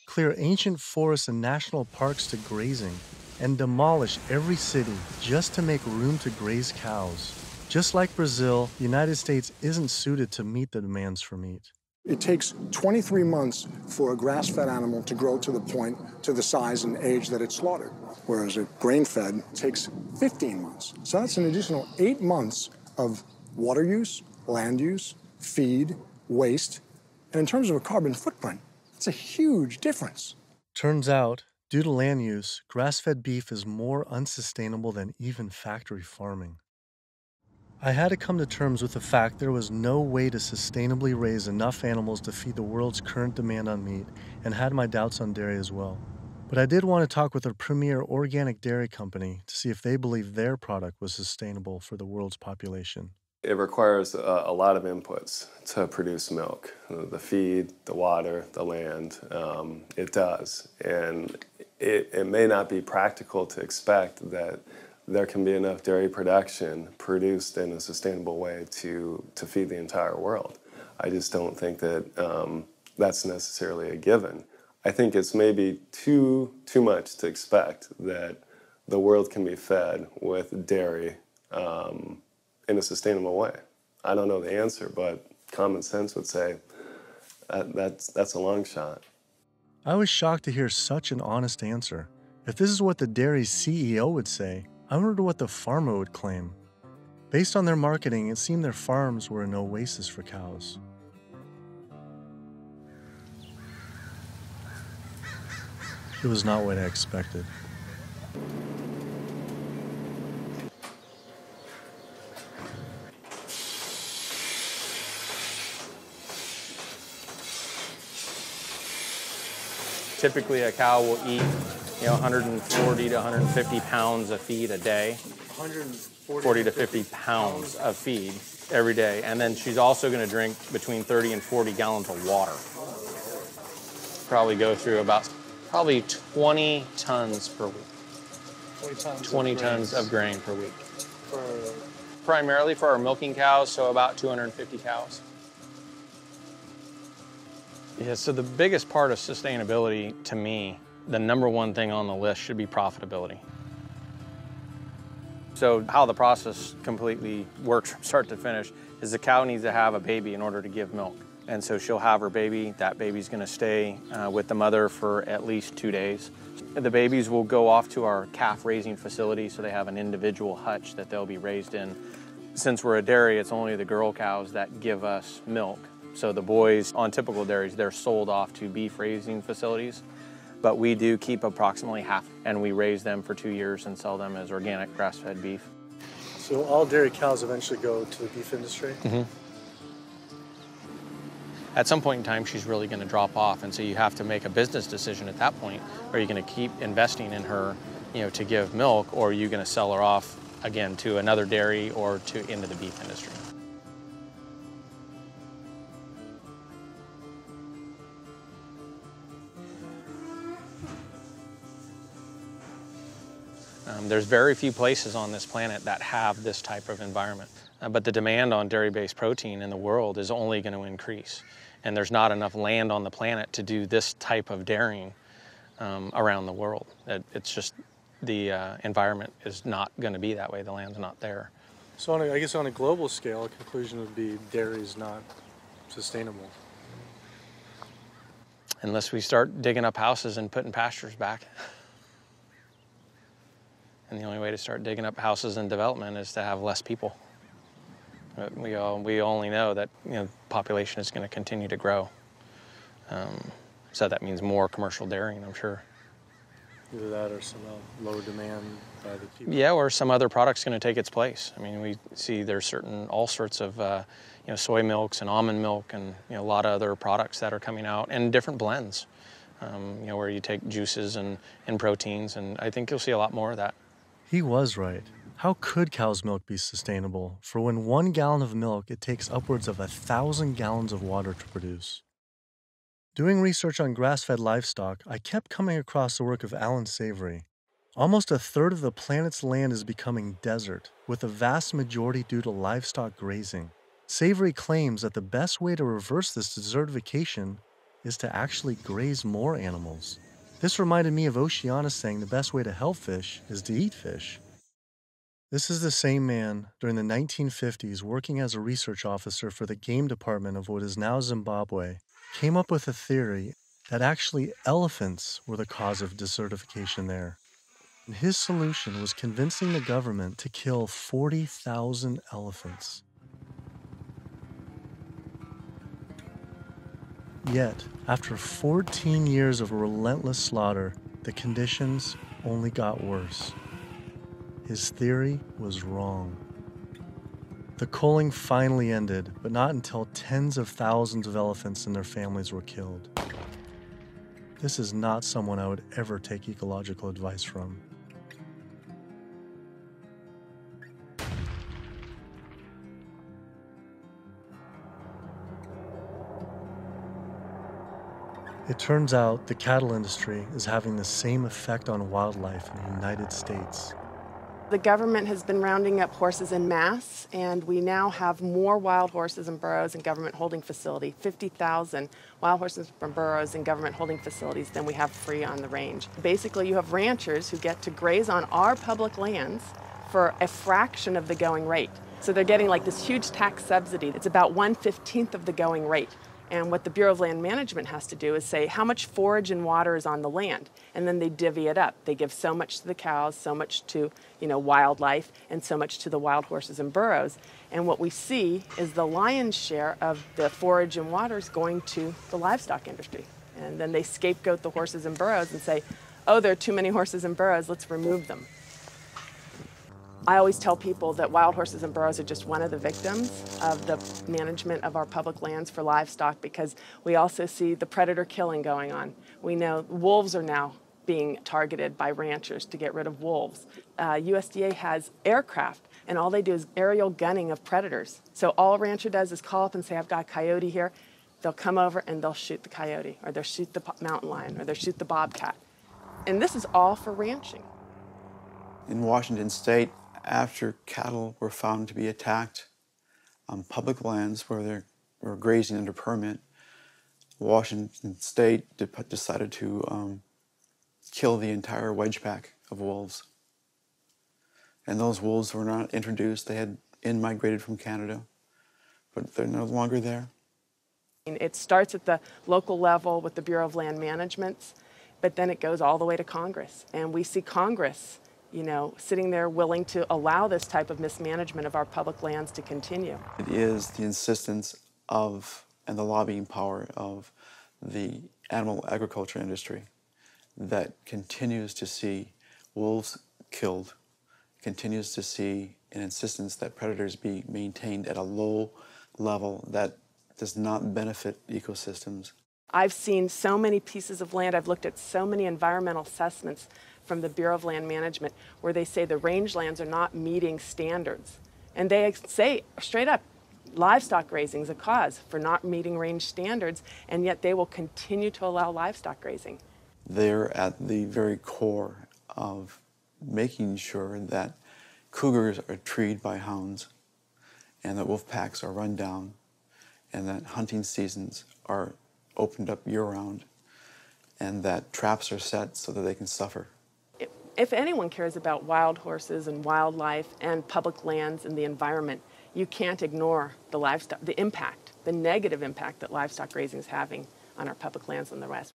clear ancient forests and national parks to grazing, and demolish every city just to make room to graze cows. Just like Brazil, the United States isn't suited to meet the demands for meat. It takes 23 months for a grass-fed animal to grow to the size and age that it's slaughtered, whereas a grain-fed takes 15 months. So that's an additional 8 months of water use, land use, feed, waste, and in terms of a carbon footprint, it's a huge difference. Turns out, due to land use, grass-fed beef is more unsustainable than even factory farming. I had to come to terms with the fact there was no way to sustainably raise enough animals to feed the world's current demand on meat, and had my doubts on dairy as well. But I did want to talk with a premier organic dairy company to see if they believe their product was sustainable for the world's population. It requires a lot of inputs to produce milk. The feed, the water, the land, it does. And it may not be practical to expect that there can be enough dairy production produced in a sustainable way to feed the entire world. I just don't think that that's necessarily a given. I think it's maybe too much to expect that the world can be fed with dairy in a sustainable way. I don't know the answer, but common sense would say that's a long shot. I was shocked to hear such an honest answer. If this is what the dairy's CEO would say, I wonder what the farmer would claim. Based on their marketing, it seemed their farms were an oasis for cows. It was not what I expected. Typically, a cow will eat 140 to 150 pounds of feed a day. 40 to 50 pounds of feed every day. And then she's also going to drink between 30 and 40 gallons of water. Probably go through probably 20 tons per week. 20 tons of grain per week. Primarily for our milking cows, so about 250 cows. Yeah, so the biggest part of sustainability to me, the number one thing on the list should be profitability. So how the process completely works from start to finish is the cow needs to have a baby in order to give milk. And so she'll have her baby. That baby's going to stay with the mother for at least 2 days. The babies will go off to our calf raising facility, so they have an individual hutch that they'll be raised in. Since we're a dairy, it's only the girl cows that give us milk. So the boys on typical dairies, they're sold off to beef raising facilities. But we do keep approximately half, and we raise them for 2 years and sell them as organic grass-fed beef. So all dairy cows eventually go to the beef industry? Mm-hmm. At some point in time, she's really going to drop off, and so you have to make a business decision at that point. Are you going to keep investing in her, to give milk, or are you going to sell her off again to another dairy or into the beef industry? There's very few places on this planet that have this type of environment. But the demand on dairy-based protein in the world is only going to increase. And there's not enough land on the planet to do this type of dairying around the world. It's just the environment is not going to be that way. The land's not there. So I guess on a global scale, a conclusion would be dairy is not sustainable. unless we start digging up houses and putting pastures back. And the only way to start digging up houses and development is to have less people. We only know that population is going to continue to grow. So that means more commercial dairying, I'm sure. Either that or some lower demand by the people. Yeah, or some other product's going to take its place. I mean, we see there's all sorts of soy milks and almond milk and a lot of other products that are coming out, and different blends, where you take juices and proteins, and I think you'll see a lot more of that. He was right. How could cow's milk be sustainable? For when 1 gallon of milk, it takes upwards of 1,000 gallons of water to produce. Doing research on grass-fed livestock, I kept coming across the work of Alan Savory. Almost a third of the planet's land is becoming desert, with the vast majority due to livestock grazing. Savory claims that the best way to reverse this desertification is to actually graze more animals. This reminded me of Oceana saying the best way to help fish is to eat fish. This is the same man, during the 1950s, working as a research officer for the game department of what is now Zimbabwe, came up with a theory that actually elephants were the cause of desertification there. And his solution was convincing the government to kill 40,000 elephants. Yet, after 14 years of relentless slaughter, the conditions only got worse. His theory was wrong. The culling finally ended, but not until tens of thousands of elephants and their families were killed. This is not someone I would ever take ecological advice from. It turns out the cattle industry is having the same effect on wildlife in the United States. The government has been rounding up horses en masse, and we now have more wild horses and burros in government holding facility, 50,000 wild horses and burros in government holding facilities than we have free on the range. Basically, you have ranchers who get to graze on our public lands for a fraction of the going rate. So they're getting like this huge tax subsidy. It's about 1/15 of the going rate. And what the Bureau of Land Management has to do is say how much forage and water is on the land, and then they divvy it up. They give so much to the cows, so much to wildlife, and so much to the wild horses and burros. And what we see is the lion's share of the forage and water is going to the livestock industry. And then they scapegoat the horses and burros and say, oh, there are too many horses and burros, let's remove them. I always tell people that wild horses and burros are just one of the victims of the management of our public lands for livestock, because we also see the predator killing going on. We know wolves are now being targeted by ranchers to get rid of wolves. USDA has aircraft, and all they do is aerial gunning of predators. So all a rancher does is call up and say, I've got a coyote here. They'll come over and they'll shoot the coyote, or they'll shoot the mountain lion, or they'll shoot the bobcat. And this is all for ranching. In Washington State, after cattle were found to be attacked on public lands where they were grazing under permit, Washington State decided to kill the entire wedge pack of wolves. And those wolves were not introduced. They had in-migrated from Canada, but they're no longer there. It starts at the local level with the Bureau of Land Management, but then it goes all the way to Congress. And we see Congress sitting there willing to allow this type of mismanagement of our public lands to continue. It is the insistence of and the lobbying power of the animal agriculture industry that continues to see wolves killed, continues to see an insistence that predators be maintained at a low level that does not benefit ecosystems. I've seen so many pieces of land, I've looked at so many environmental assessments from the Bureau of Land Management where they say the rangelands are not meeting standards. And they say straight up, livestock grazing is a cause for not meeting range standards, and yet they will continue to allow livestock grazing. They're at the very core of making sure that cougars are treed by hounds, and that wolf packs are run down, and that hunting seasons are opened up year-round, and that traps are set so that they can suffer. If anyone cares about wild horses and wildlife and public lands and the environment, you can't ignore the livestock, the impact, the negative impact that livestock grazing is having on our public lands and the rest.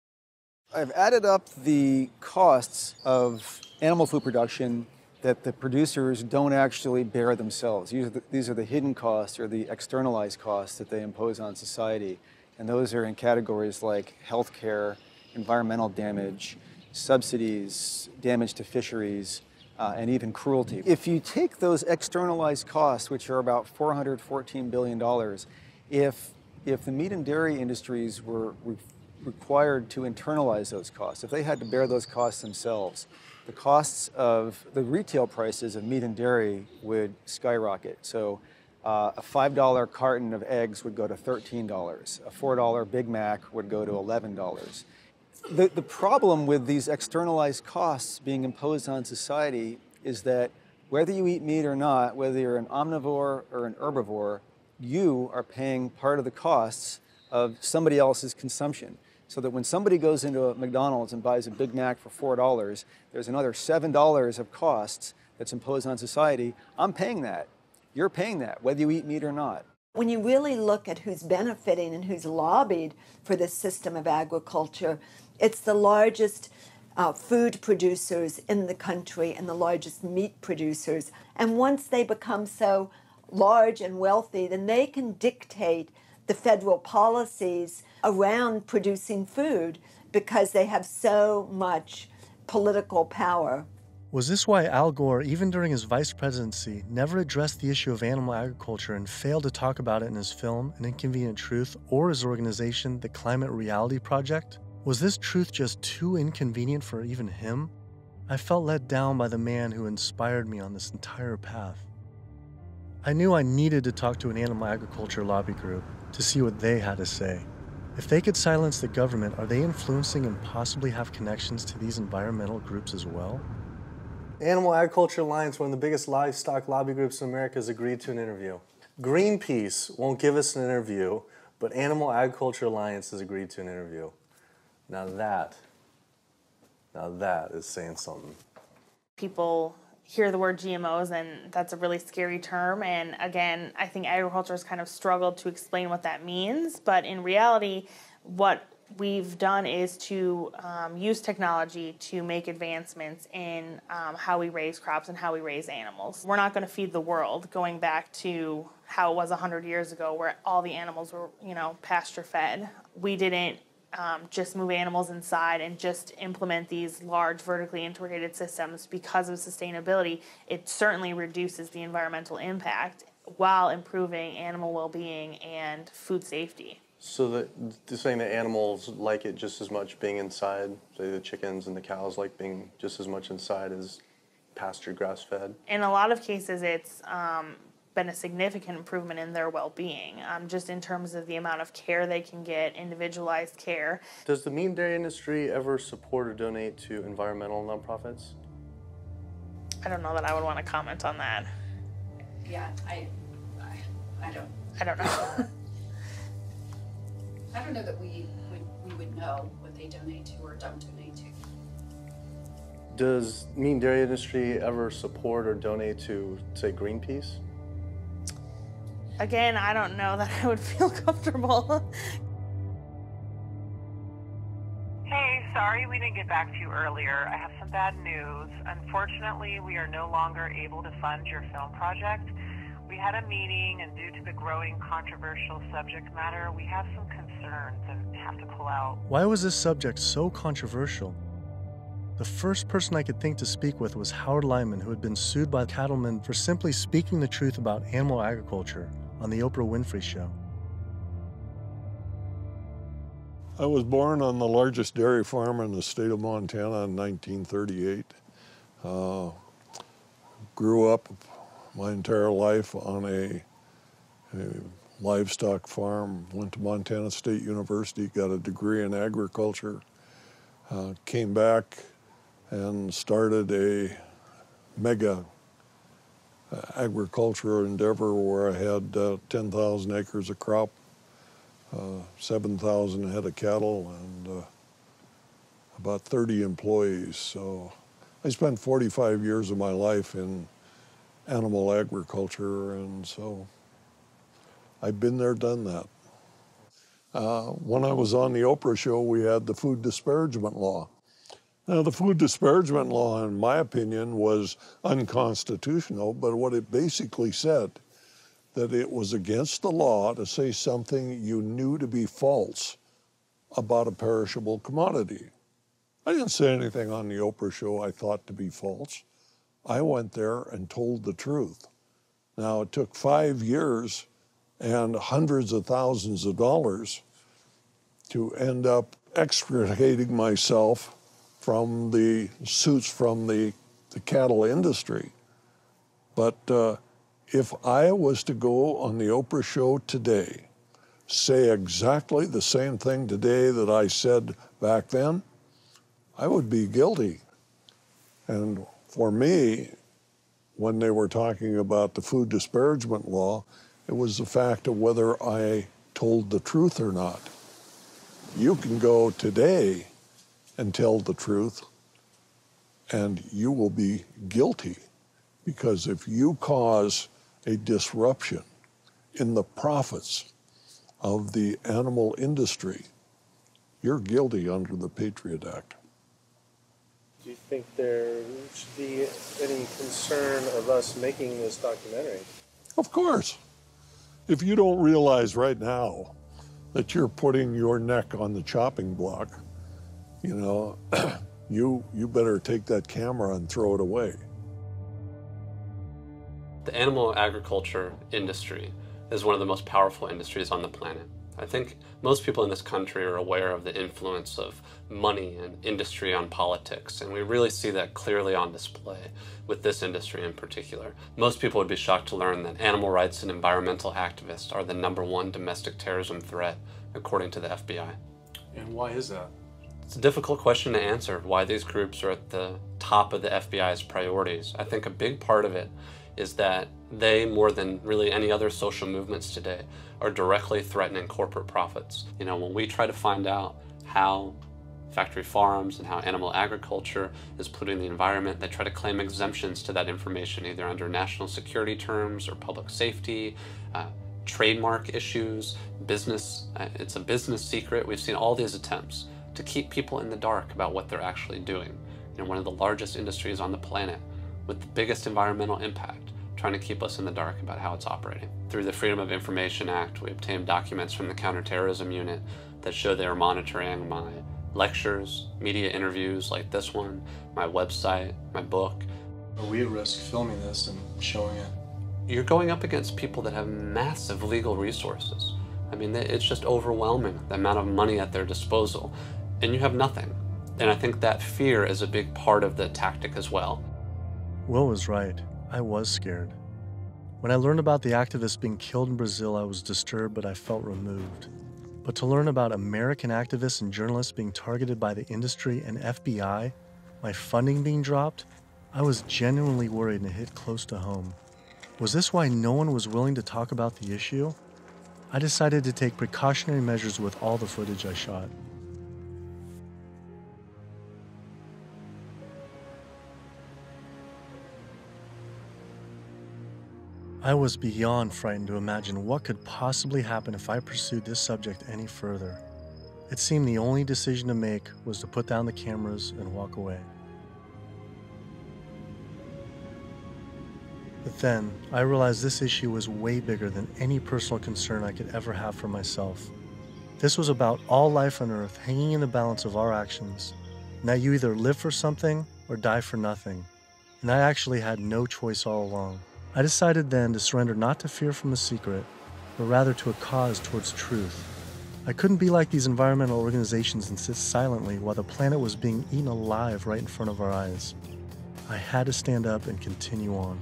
I've added up the costs of animal food production that the producers don't actually bear themselves. These are the hidden costs or the externalized costs that they impose on society. And those are in categories like healthcare, environmental damage, subsidies, damage to fisheries, and even cruelty. If you take those externalized costs, which are about $414 billion, if the meat and dairy industries were required to internalize those costs, if they had to bear those costs themselves, the costs of the retail prices of meat and dairy would skyrocket. So a $5 carton of eggs would go to $13. A $4 Big Mac would go to $11. The problem with these externalized costs being imposed on society is that whether you eat meat or not, whether you're an omnivore or an herbivore, you are paying part of the costs of somebody else's consumption. So that when somebody goes into a McDonald's and buys a Big Mac for $4, there's another $7 of costs that's imposed on society. I'm paying that. You're paying that, whether you eat meat or not. When you really look at who's benefiting and who's lobbied for this system of agriculture, it's the largest food producers in the country and the largest meat producers. And once they become so large and wealthy, then they can dictate the federal policies around producing food because they have so much political power. Was this why Al Gore, even during his vice presidency, never addressed the issue of animal agriculture and failed to talk about it in his film, An Inconvenient Truth, or his organization, the Climate Reality Project? Was this truth just too inconvenient for even him? I felt let down by the man who inspired me on this entire path. I knew I needed to talk to an animal agriculture lobby group to see what they had to say. If they could silence the government, are they influencing and possibly have connections to these environmental groups as well? Animal Agriculture Alliance, one of the biggest livestock lobby groups in America, has agreed to an interview. Greenpeace won't give us an interview, but Animal Agriculture Alliance has agreed to an interview. Now that is saying something. People hear the word GMOs, and that's a really scary term. And again, I think agriculture has kind of struggled to explain what that means. But in reality, what we've done is to use technology to make advancements in how we raise crops and how we raise animals. We're not going to feed the world, going back to how it was 100 years ago, where all the animals were, pasture fed. We didn't just move animals inside and just implement these large vertically integrated systems because of sustainability. It certainly reduces the environmental impact while improving animal well-being and food safety. So they're saying that animals like it just as much being inside, say the chickens and the cows like being just as much inside as pasture grass-fed? In a lot of cases, it's been a significant improvement in their well-being, just in terms of the amount of care they can get, individualized care. Does the meat and dairy industry ever support or donate to environmental nonprofits? I don't know that I would want to comment on that. Yeah, I don't. I don't know. I don't know that we would know what they donate to or don't donate to. Does meat and dairy industry ever support or donate to, say, Greenpeace? Again, I don't know that I would feel comfortable. Hey, sorry we didn't get back to you earlier. I have some bad news. Unfortunately, we are no longer able to fund your film project. We had a meeting, and due to the growing controversial subject matter, we have some concerns and have to pull out. Why was this subject so controversial? The first person I could think to speak with was Howard Lyman, who had been sued by cattlemen for simply speaking the truth about animal agriculture on the Oprah Winfrey Show. I was born on the largest dairy farm in the state of Montana in 1938. Grew up my entire life on a livestock farm, went to Montana State University, got a degree in agriculture, came back and started a mega agricultural endeavor where I had 10,000 acres of crop, 7,000 head of cattle, and about 30 employees. So I spent 45 years of my life in animal agriculture, and so I've been there, done that. When I was on the Oprah show, we had the food disparagement law. Now, the food disparagement law, in my opinion, was unconstitutional, but what it basically said, that it was against the law to say something you knew to be false about a perishable commodity. I didn't say anything on the Oprah show I thought to be false. I went there and told the truth. Now, it took 5 years and hundreds of thousands of dollars to end up extricating myself from the suits from the cattle industry. But if I was to go on the Oprah show today, say exactly the same thing today that I said back then, I would be guilty. And for me, when they were talking about the food disparagement law, it was the fact of whether I told the truth or not. You can go today and tell the truth, and you will be guilty, because if you cause a disruption in the profits of the animal industry, you're guilty under the Patriot Act. Do you think there should be any concern of us making this documentary? Of course. If you don't realize right now that you're putting your neck on the chopping block, you know, you better take that camera and throw it away. The animal agriculture industry is one of the most powerful industries on the planet. I think most people in this country are aware of the influence of money and industry on politics, and we really see that clearly on display with this industry in particular. Most people would be shocked to learn that animal rights and environmental activists are the #1 domestic terrorism threat, according to the FBI. And why is that? It's a difficult question to answer, why these groups are at the top of the FBI's priorities. I think a big part of it is that they, more than really any other social movements today, are directly threatening corporate profits. You know, when we try to find out how factory farms and how animal agriculture is polluting the environment, they try to claim exemptions to that information, either under national security terms or public safety, trademark issues, business. It's a business secret. We've seen all these attempts to keep people in the dark about what they're actually doing. You know, one of the largest industries on the planet with the biggest environmental impact, trying to keep us in the dark about how it's operating. Through the Freedom of Information Act, we obtained documents from the Counterterrorism Unit that show they are monitoring my lectures, media interviews like this one, my website, my book. Are we at risk filming this and showing it? You're going up against people that have massive legal resources. I mean, it's just overwhelming, the amount of money at their disposal, and you have nothing. And I think that fear is a big part of the tactic as well. Will was right. I was scared. When I learned about the activists being killed in Brazil, I was disturbed, but I felt removed. But to learn about American activists and journalists being targeted by the industry and FBI, my funding being dropped, I was genuinely worried and it hit close to home. Was this why no one was willing to talk about the issue? I decided to take precautionary measures with all the footage I shot. I was beyond frightened to imagine what could possibly happen if I pursued this subject any further. It seemed the only decision to make was to put down the cameras and walk away. But then, I realized this issue was way bigger than any personal concern I could ever have for myself. This was about all life on Earth hanging in the balance of our actions, and that you either live for something or die for nothing. And I actually had no choice all along. I decided then to surrender not to fear from the secret, but rather to a cause towards truth. I couldn't be like these environmental organizations and sit silently while the planet was being eaten alive right in front of our eyes. I had to stand up and continue on.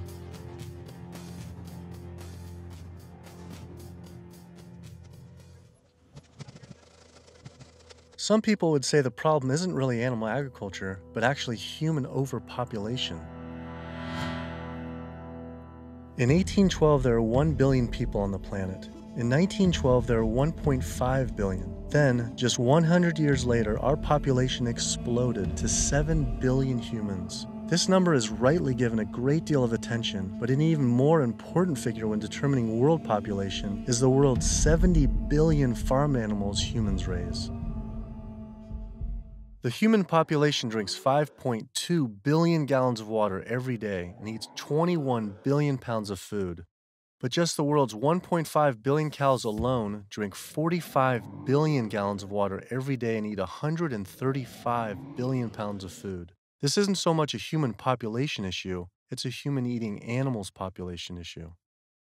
Some people would say the problem isn't really animal agriculture, but actually human overpopulation. In 1812, there were 1 billion people on the planet. In 1912, there were 1.5 billion. Then, just 100 years later, our population exploded to 7 billion humans. This number is rightly given a great deal of attention, but an even more important figure when determining world population is the world's 70 billion farm animals humans raise. The human population drinks 5.2 billion gallons of water every day and eats 21 billion pounds of food. But just the world's 1.5 billion cows alone drink 45 billion gallons of water every day and eat 135 billion pounds of food. This isn't so much a human population issue, it's a human eating animals population issue.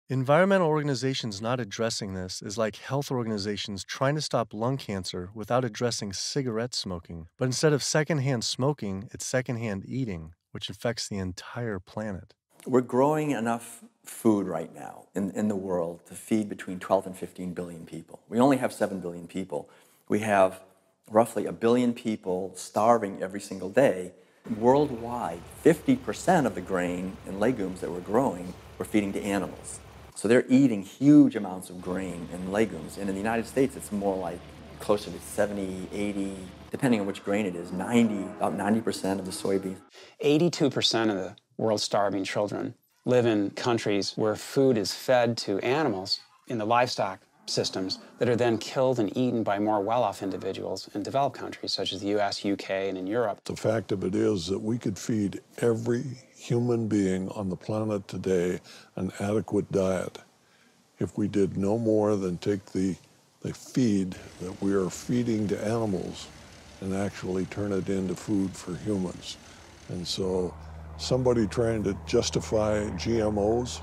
Environmental organizations not addressing this is like health organizations trying to stop lung cancer without addressing cigarette smoking. But instead of secondhand smoking, it's secondhand eating, which affects the entire planet. We're growing enough food right now in the world to feed between 12 and 15 billion people. We only have 7 billion people. We have roughly 1 billion people starving every single day. Worldwide, 50% of the grain and legumes that we're growing, we're feeding to animals. So they're eating huge amounts of grain and legumes. And in the United States, it's more like closer to 70, 80, depending on which grain it is, about 90% of the soybeans. 82% of the world's starving children live in countries where food is fed to animals in the livestock systems that are then killed and eaten by more well-off individuals in developed countries such as the US, UK, and in Europe. The fact of it is that we could feed every human being on the planet today an adequate diet if we did no more than take the feed that we are feeding to animals and actually turn it into food for humans. And so somebody trying to justify GMOs,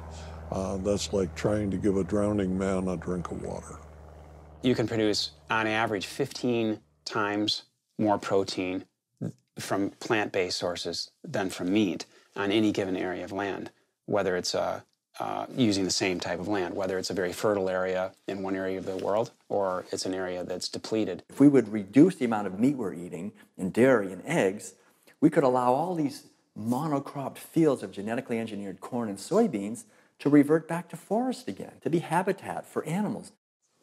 that's like trying to give a drowning man a drink of water. You can produce, on average, 15 times more protein from plant-based sources than from meat on any given area of land, whether it's using the same type of land, whether it's a very fertile area in one area of the world or it's an area that's depleted. If we would reduce the amount of meat we're eating and dairy and eggs, we could allow all these monocropped fields of genetically engineered corn and soybeans to revert back to forest again, to be habitat for animals.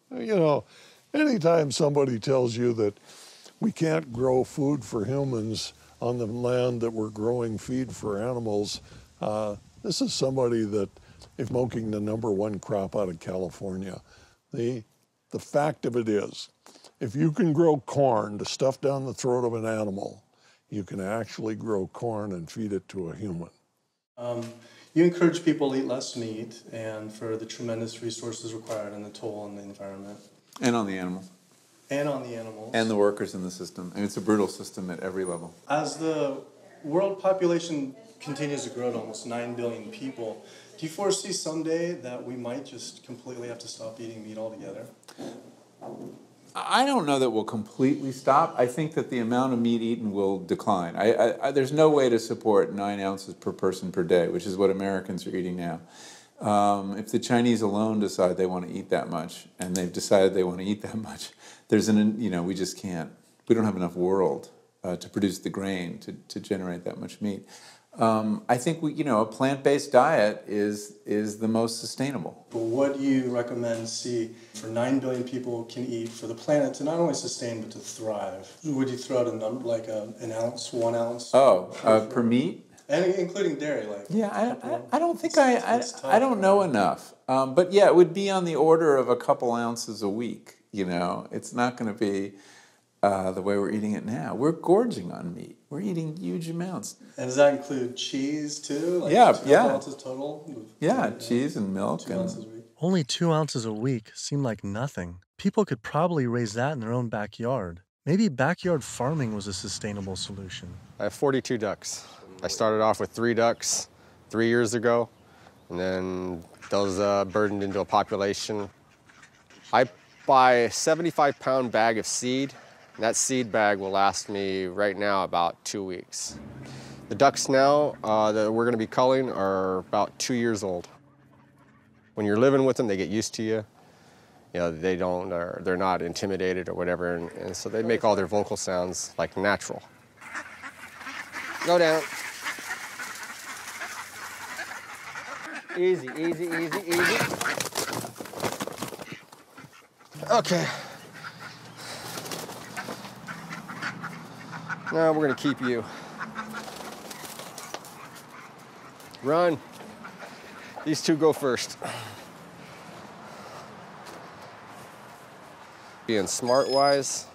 You know, anytime somebody tells you that we can't grow food for humans on the land that we're growing feed for animals, this is somebody that is smoking the #1 crop out of California. The fact of it is, if you can grow corn to stuff down the throat of an animal, you can actually grow corn and feed it to a human. You encourage people to eat less meat and for the tremendous resources required and the toll on the environment. And on the animals. And on the animals. And the workers in the system. And it's a brutal system at every level. As the world population continues to grow to almost 9 billion people, do you foresee someday that we might just completely have to stop eating meat altogether? I don't know that we'll completely stop. I think that the amount of meat eaten will decline. There's no way to support 9 ounces per person per day, which is what Americans are eating now. If the Chinese alone decide they want to eat that much, and they've decided they want to eat that much, we just can't. We don't have enough world to produce the grain to generate that much meat. I think a plant-based diet is the most sustainable. But what do you recommend for 9 billion people can eat for the planet to not only sustain but to thrive? Would you throw out a number like an ounce, 1 ounce? Per meat? And including dairy, I don't think I don't know enough. But yeah, it would be on the order of a couple ounces a week. It's not going to be the way we're eating it now. We're gorging on meat. We're eating huge amounts. And does that include cheese too? 2 ounces total? Cheese and milk. 2 ounces a week. Only 2 ounces a week seem like nothing. People could probably raise that in their own backyard. Maybe backyard farming was a sustainable solution. I have 42 ducks. I started off with 3 ducks 3 years ago, and then those burdened into a population. I buy a 75-pound bag of seed, and that seed bag will last me right now about 2 weeks. The ducks now that we're going to be culling are about 2 years old. When you're living with them, they get used to you. They're not intimidated or whatever, and so they make all their vocal sounds like natural. Go down. Easy, easy, easy, easy. Okay. Now we're gonna keep you. Run. These two go first. Being smart-wise,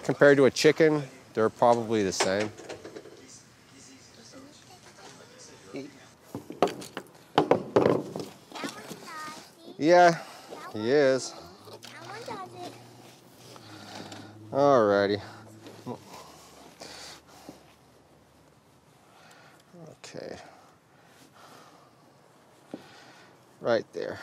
compared to a chicken, they're probably the same. Yeah, he is. Alrighty. Okay. Right there.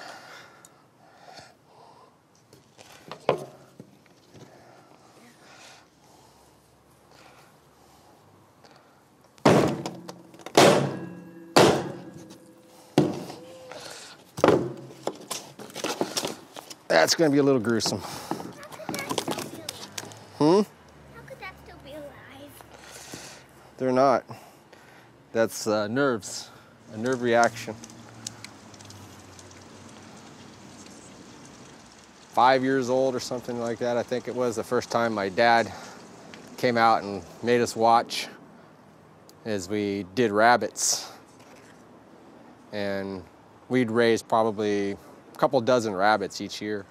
That's going to be a little gruesome. Hmm? How could that still be alive? They're not. That's nerves, a nerve reaction. 5 years old or something like that, I think it was the first time my dad came out and made us watch as we did rabbits. And we'd raise probably a couple dozen rabbits each year.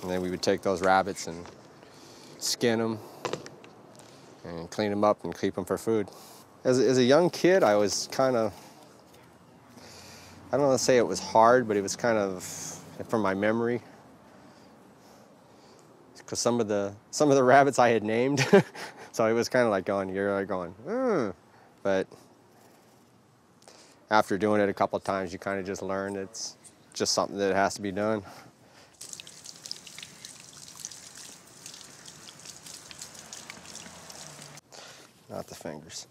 And then we would take those rabbits and skin them and clean them up and keep them for food. As a young kid, I was kind of, I don't want to say it was hard, but it was kind of, from my memory, because some of the rabbits I had named, so it was kind of like going, you're like going, but after doing it a couple of times, you kind of just learn it's just something that has to be done. Not the fingers.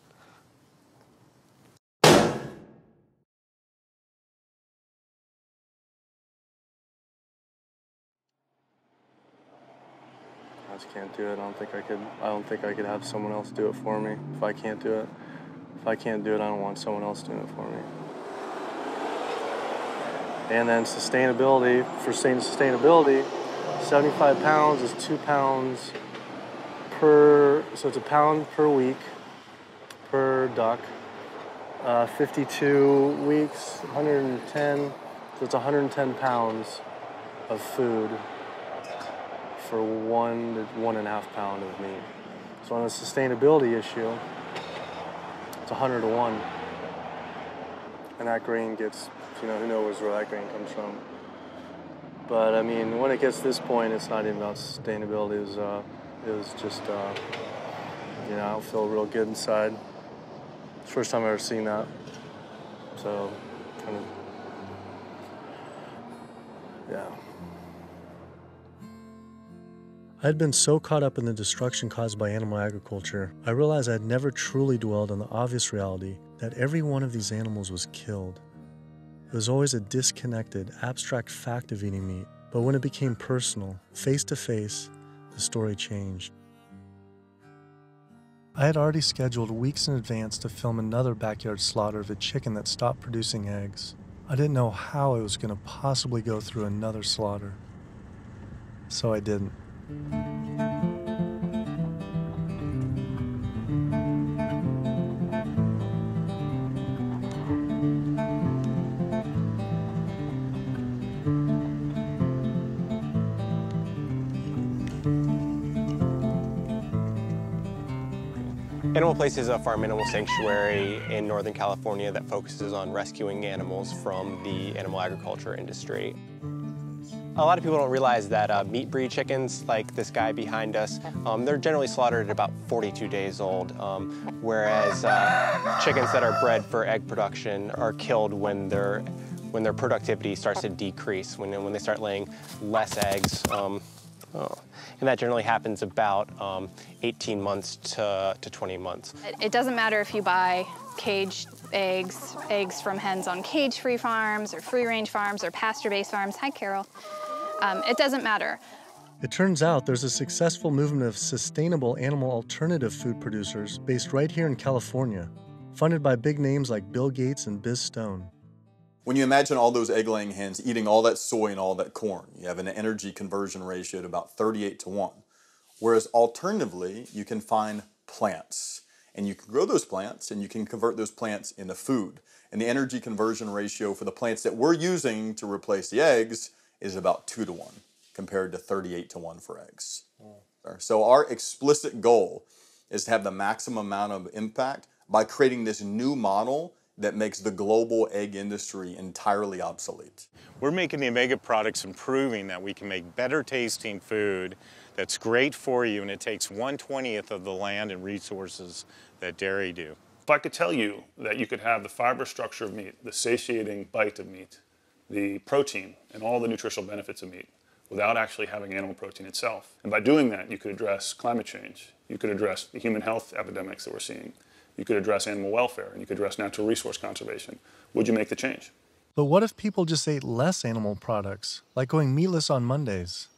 I just can't do it. I don't think I could have someone else do it for me. If I can't do it, I don't want someone else doing it for me. And then sustainability, for sustainability, 75 pounds is 2 pounds per, so it's a pound per week per duck. 52 weeks, 110, so it's 110 pounds of food for 1 to 1.5 pound of meat. So on a sustainability issue, it's 100 to 1. And that grain gets, you know, who knows where that grain comes from. But I mean, when it gets to this point, it's not even about sustainability. It was just, you know, I don't feel real good inside. It's the first time I've ever seen that. So, kind of, yeah. I'd been so caught up in the destruction caused by animal agriculture, I realized I'd never truly dwelled on the obvious reality that every one of these animals was killed. It was always a disconnected, abstract fact of eating meat, but when it became personal, face to face, the story changed. I had already scheduled weeks in advance to film another backyard slaughter of a chicken that stopped producing eggs. I didn't know how I was going to possibly go through another slaughter. So I didn't. Animal Place is a farm animal sanctuary in Northern California that focuses on rescuing animals from the animal agriculture industry. A lot of people don't realize that meat breed chickens, like this guy behind us, they're generally slaughtered at about 42 days old, whereas chickens that are bred for egg production are killed when their productivity starts to decrease, when they start laying less eggs. And that generally happens about 18 months to 20 months. It doesn't matter if you buy caged eggs from hens on cage-free farms or free-range farms or pasture-based farms. Hi, Carol. It doesn't matter. It turns out there's a successful movement of sustainable animal alternative food producers based right here in California, funded by big names like Bill Gates and Biz Stone. When you imagine all those egg-laying hens eating all that soy and all that corn, you have an energy conversion ratio at about 38 to 1. Whereas alternatively, you can find plants. And you can grow those plants, and you can convert those plants into food. And the energy conversion ratio for the plants that we're using to replace the eggs is about 2 to 1, compared to 38 to 1 for eggs. So our explicit goal is to have the maximum amount of impact by creating this new model that makes the global egg industry entirely obsolete. We're making the Omega products and proving that we can make better tasting food that's great for you, and it takes 1/20th of the land and resources that dairy do. If I could tell you that you could have the fiber structure of meat, the satiating bite of meat, the protein, and all the nutritional benefits of meat without actually having animal protein itself, and by doing that, you could address climate change, you could address the human health epidemics that we're seeing, you could address animal welfare, and you could address natural resource conservation, would you make the change? But what if people just ate less animal products, like going meatless on Mondays?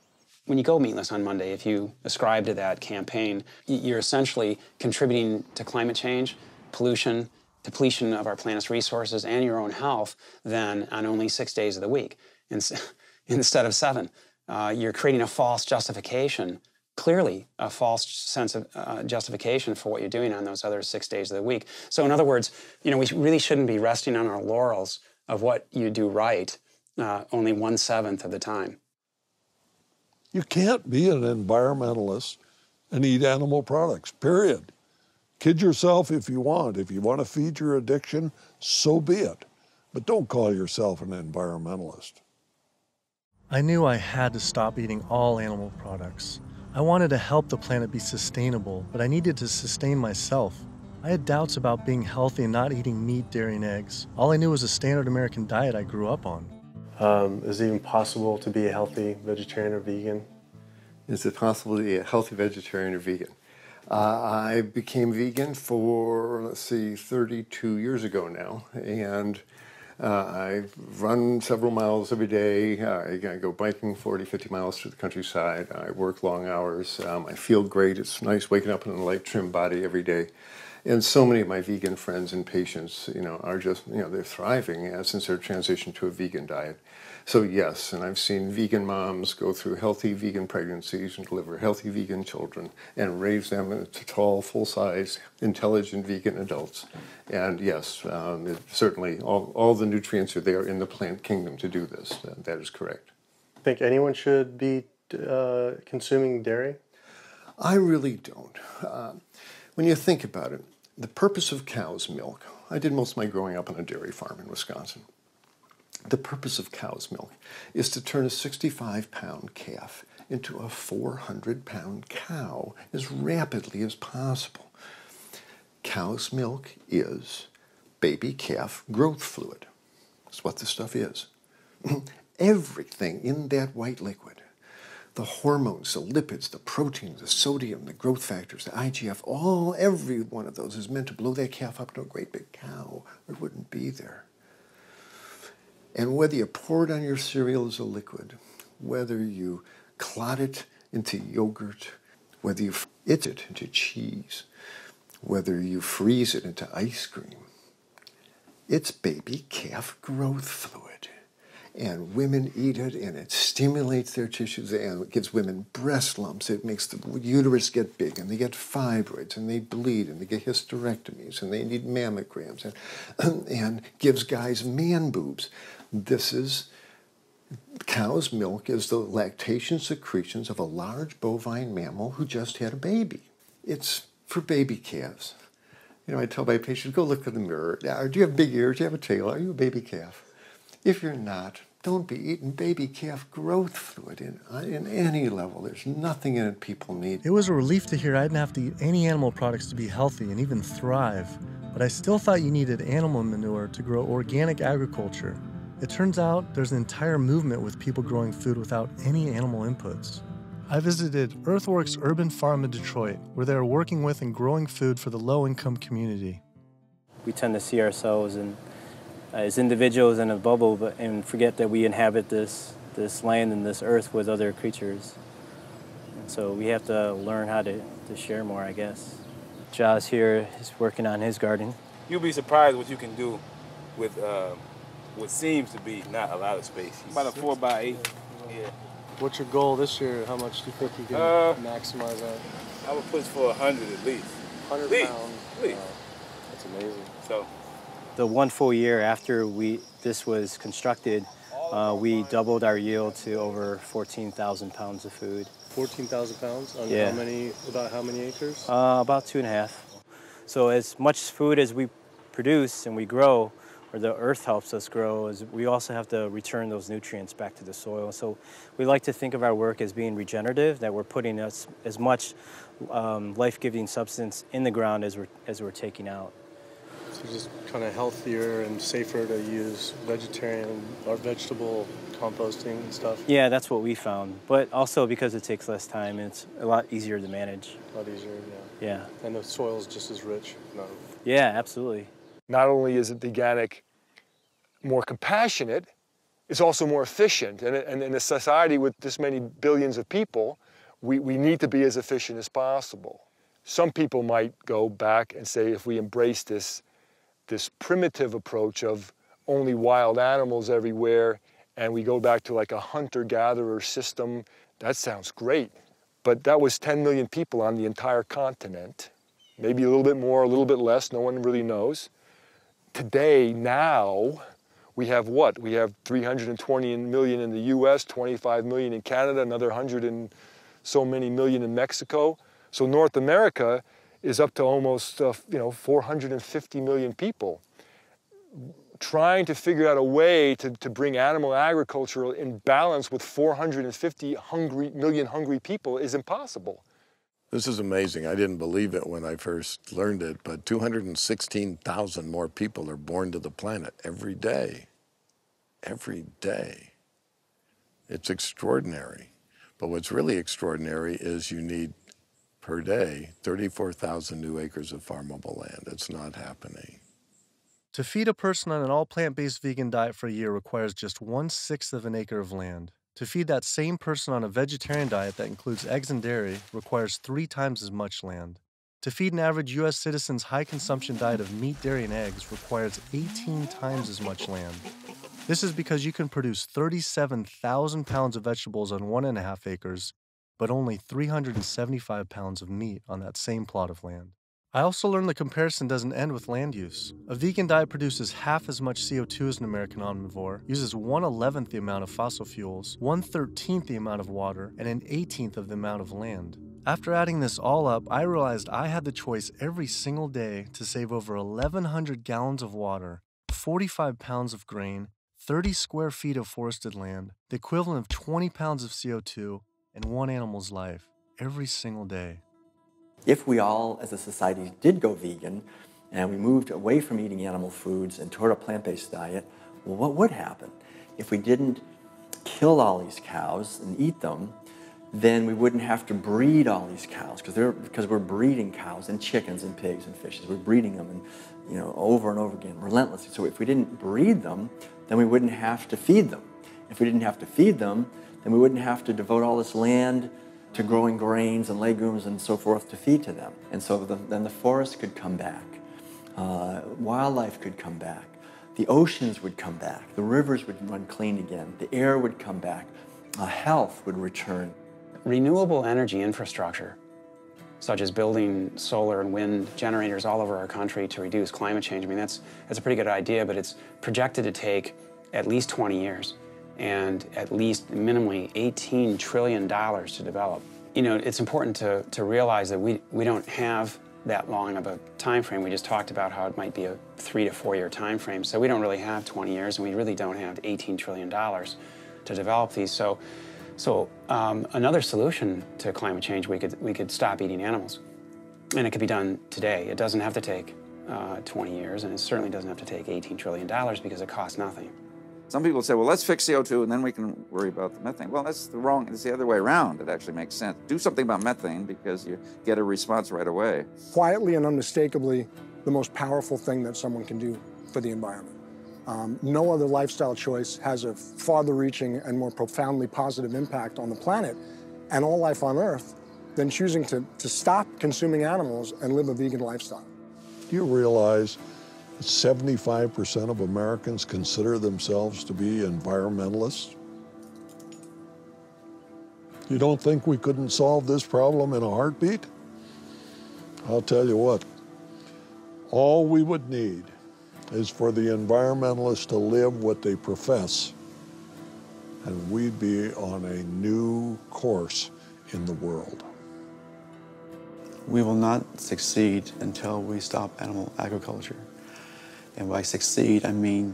When you go meatless on Monday, if you ascribe to that campaign, you're essentially contributing to climate change, pollution, depletion of our planet's resources, and your own health, then on only 6 days of the week instead of 7. You're creating a false justification, clearly a false sense of justification for what you're doing on those other 6 days of the week. So in other words, we really shouldn't be resting on our laurels of what you do right only 1/7 of the time. You can't be an environmentalist and eat animal products, period. Kid yourself if you want. If you want to feed your addiction, so be it. But don't call yourself an environmentalist. I knew I had to stop eating all animal products. I wanted to help the planet be sustainable, but I needed to sustain myself. I had doubts about being healthy and not eating meat, dairy, and eggs. All I knew was a standard American diet I grew up on. Is it even possible to be a healthy vegetarian or vegan? Is it possible to be a healthy vegetarian or vegan? I became vegan for, 32 years ago now, and I run several miles every day. I go biking 40, 50 miles through the countryside. I work long hours. I feel great. It's nice waking up in a light, trim body every day. And so many of my vegan friends and patients, are just, they're thriving since their transition to a vegan diet. So yes, and I've seen vegan moms go through healthy vegan pregnancies and deliver healthy vegan children and raise them into tall, full-size, intelligent vegan adults. And yes, certainly all the nutrients are there in the plant kingdom to do this. That is correct. Think anyone should be consuming dairy? I really don't. When you think about it, the purpose of cow's milk, I did most of my growing up on a dairy farm in Wisconsin. The purpose of cow's milk is to turn a 65-pound calf into a 400-pound cow as rapidly as possible. Cow's milk is baby calf growth fluid. That's what this stuff is. Everything in that white liquid, the hormones, the lipids, the proteins, the sodium, the growth factors, the IGF, every one of those is meant to blow that calf up to a great big cow, or it wouldn't be there. And whether you pour it on your cereal as a liquid, whether you clot it into yogurt, whether you eat it into cheese, whether you freeze it into ice cream, it's baby calf growth fluid. And women eat it, and it stimulates their tissues, and it gives women breast lumps. It makes the uterus get big, and they get fibroids, and they bleed, and they get hysterectomies, and they need mammograms, and gives guys man boobs. Cow's milk is the lactation secretions of a large bovine mammal who just had a baby. It's for baby calves. I tell my patients, go look in the mirror. Do you have big ears? Do you have a tail? Are you a baby calf? If you're not, don't be eating baby calf growth fluid in any level. There's nothing in it people need. It was a relief to hear I didn't have to eat any animal products to be healthy and even thrive, but I still thought you needed animal manure to grow organic agriculture. It turns out there's an entire movement with people growing food without any animal inputs. I visited Earthworks Urban Farm in Detroit, where they are working with and growing food for the low-income community. We tend to see ourselves as individuals in a bubble, and forget that we inhabit this land and this earth with other creatures. And so we have to learn how to share more, I guess. Jaws here is working on his garden. You'll be surprised what you can do with what seems to be not a lot of space. About a 4x8. Yeah. What's your goal this year? How much do you think you can maximize that? I would push for 100 at least. 100 Least. pounds? Least. Wow. That's amazing. So, the one full year after this was constructed, we doubled our yield to over 14,000 pounds of food. 14,000 pounds? On Yeah. about how many acres? About 2.5. So as much food as we produce and we grow, or the earth helps us grow, is we also have to return those nutrients back to the soil. So we like to think of our work as being regenerative, that we're putting as much life-giving substance in the ground as we're taking out. So just kind of healthier and safer to use vegetarian or vegetable composting and stuff? Yeah, that's what we found. But also because it takes less time, it's a lot easier to manage. A lot easier, yeah. Yeah. And the soil is just as rich. No. Yeah, absolutely. Not only is it organic more compassionate, it's also more efficient. And in a society with this many billions of people, we need to be as efficient as possible. Some people might go back and say, if we embrace this primitive approach of only wild animals everywhere, and we go back to like a hunter-gatherer system, that sounds great. But that was 10 million people on the entire continent. Maybe a little bit more, a little bit less, no one really knows. Today, now, we have what? We have 320 million in the US, 25 million in Canada, another 100 and so many million in Mexico. So North America is up to almost 450 million people. Trying to figure out a way to bring animal agriculture in balance with 450 million hungry people is impossible. This is amazing. I didn't believe it when I first learned it, but 216,000 more people are born to the planet every day. Every day. It's extraordinary. But what's really extraordinary is you need, per day, 34,000 new acres of farmable land. It's not happening. To feed a person on an all plant-based vegan diet for a year requires just 1/6 of an acre of land. To feed that same person on a vegetarian diet that includes eggs and dairy requires 3 times as much land. To feed an average U.S. citizen's high-consumption diet of meat, dairy, and eggs requires 18 times as much land. This is because you can produce 37,000 pounds of vegetables on 1.5 acres, but only 375 pounds of meat on that same plot of land. I also learned the comparison doesn't end with land use. A vegan diet produces half as much CO2 as an American omnivore, uses 1/11th the amount of fossil fuels, 1/13th the amount of water, and 1/18th of the amount of land. After adding this all up, I realized I had the choice every single day to save over 1,100 gallons of water, 45 pounds of grain, 30 square feet of forested land, the equivalent of 20 pounds of CO2, and one animal's life, every single day. If we all, as a society, did go vegan and we moved away from eating animal foods and toward a plant-based diet, well, what would happen? If we didn't kill all these cows and eat them, then we wouldn't have to breed all these cows because we're breeding cows and chickens and pigs and fishes. We're breeding them and, over and over again, relentlessly. So if we didn't breed them, then we wouldn't have to feed them. If we didn't have to feed them, then we wouldn't have to devote all this land to growing grains and legumes and so forth to feed to them. And so then the forest could come back. Wildlife could come back. The oceans would come back. The rivers would run clean again. The air would come back. Health would return. Renewable energy infrastructure, such as building solar and wind generators all over our country to reduce climate change, I mean, that's a pretty good idea, but it's projected to take at least 20 years. And at least minimally $18 trillion to develop. It's important to realize that we don't have that long of a time frame. We just talked about how it might be a 3 to 4 year time frame. So we don't really have 20 years, and we really don't have $18 trillion to develop these. So another solution to climate change, we could stop eating animals. And it could be done today. It doesn't have to take 20 years, and it certainly doesn't have to take $18 trillion because it costs nothing. Some people say, well, let's fix CO2 and then we can worry about the methane. Well, it's the other way around. It actually makes sense. Do something about methane because you get a response right away. Quietly and unmistakably, the most powerful thing that someone can do for the environment. No other lifestyle choice has a farther-reaching and more profoundly positive impact on the planet and all life on Earth than choosing to stop consuming animals and live a vegan lifestyle. Do you realize 75% of Americans consider themselves to be environmentalists? You don't think we couldn't solve this problem in a heartbeat? I'll tell you what, all we would need is for the environmentalists to live what they profess, and we'd be on a new course in the world. We will not succeed until we stop animal agriculture. And by succeed, I mean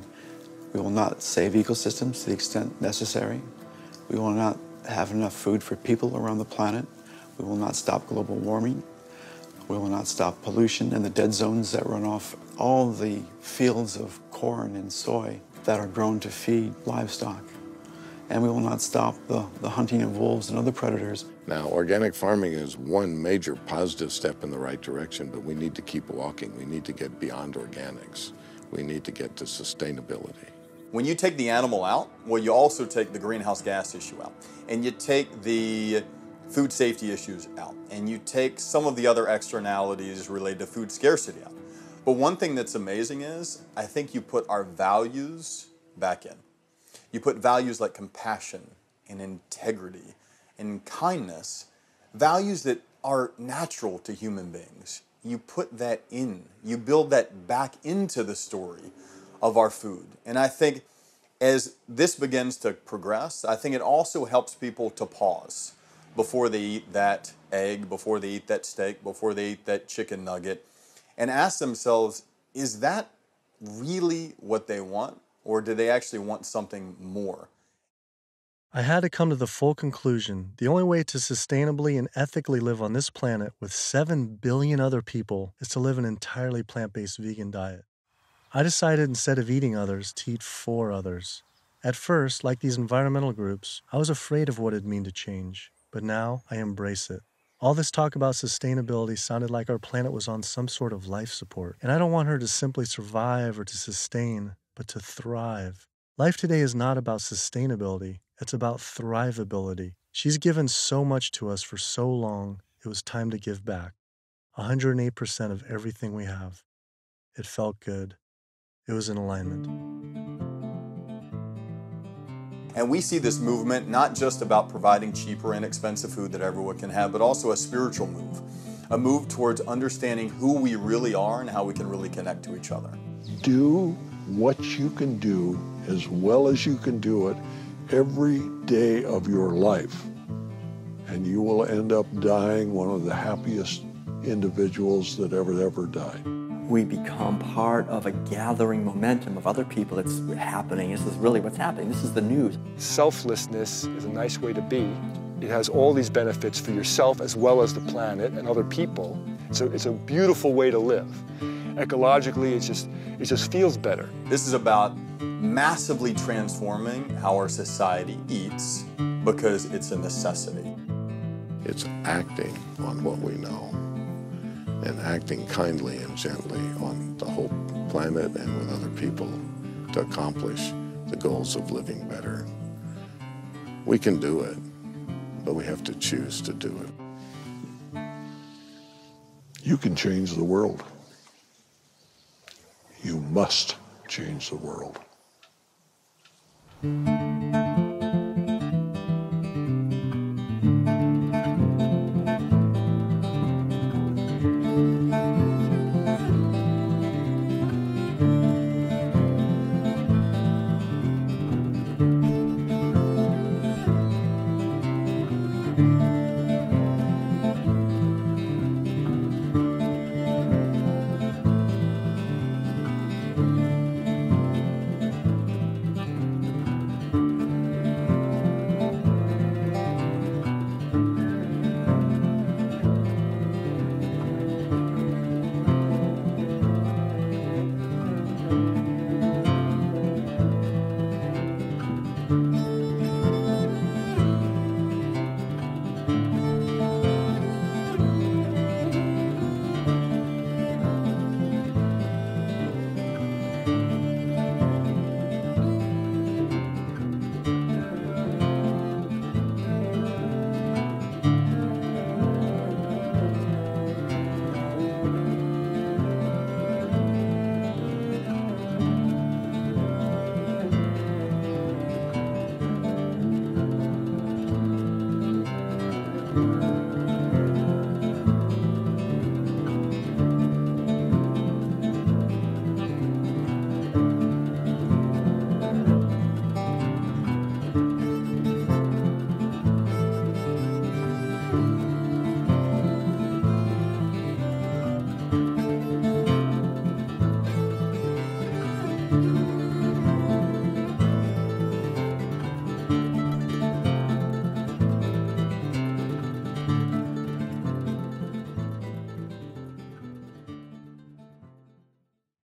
we will not save ecosystems to the extent necessary. We will not have enough food for people around the planet. We will not stop global warming. We will not stop pollution and the dead zones that run off all the fields of corn and soy that are grown to feed livestock. And we will not stop the hunting of wolves and other predators. Now, organic farming is one major positive step in the right direction, but we need to keep walking. We need to get beyond organics. We need to get to sustainability. When you take the animal out, well, you also take the greenhouse gas issue out, and you take the food safety issues out, and you take some of the other externalities related to food scarcity out. But one thing that's amazing is, I think you put our values back in. You put values like compassion and integrity and kindness, values that are natural to human beings. You put that in. You build that back into the story of our food. And I think as this begins to progress, I think it also helps people to pause before they eat that egg, before they eat that steak, before they eat that chicken nugget, and ask themselves, is that really what they want? Or do they actually want something more? I had to come to the full conclusion the only way to sustainably and ethically live on this planet with 7 billion other people is to live an entirely plant-based vegan diet. I decided instead of eating others to eat for others. At first, like these environmental groups, I was afraid of what it'd mean to change, but now I embrace it. All this talk about sustainability sounded like our planet was on some sort of life support, and I don't want her to simply survive or to sustain, but to thrive. Life today is not about sustainability, it's about thrivability. She's given so much to us for so long, it was time to give back. 108% of everything we have. It felt good. It was in alignment. And we see this movement not just about providing cheaper and inexpensive food that everyone can have, but also a spiritual move. A move towards understanding who we really are and how we can really connect to each other. Do what you can do as well as you can do it every day of your life, and you will end up dying one of the happiest individuals that ever died. We become part of a gathering momentum of other people that's happening. This is really what's happening. This is the news. Selflessness is a nice way to be. It has all these benefits for yourself as well as the planet and other people. So it's a beautiful way to live. Ecologically, it just feels better. This is about massively transforming how our society eats because it's a necessity. It's acting on what we know and acting kindly and gently on the whole planet and with other people to accomplish the goals of living better. We can do it, but we have to choose to do it. You can change the world. You must change the world.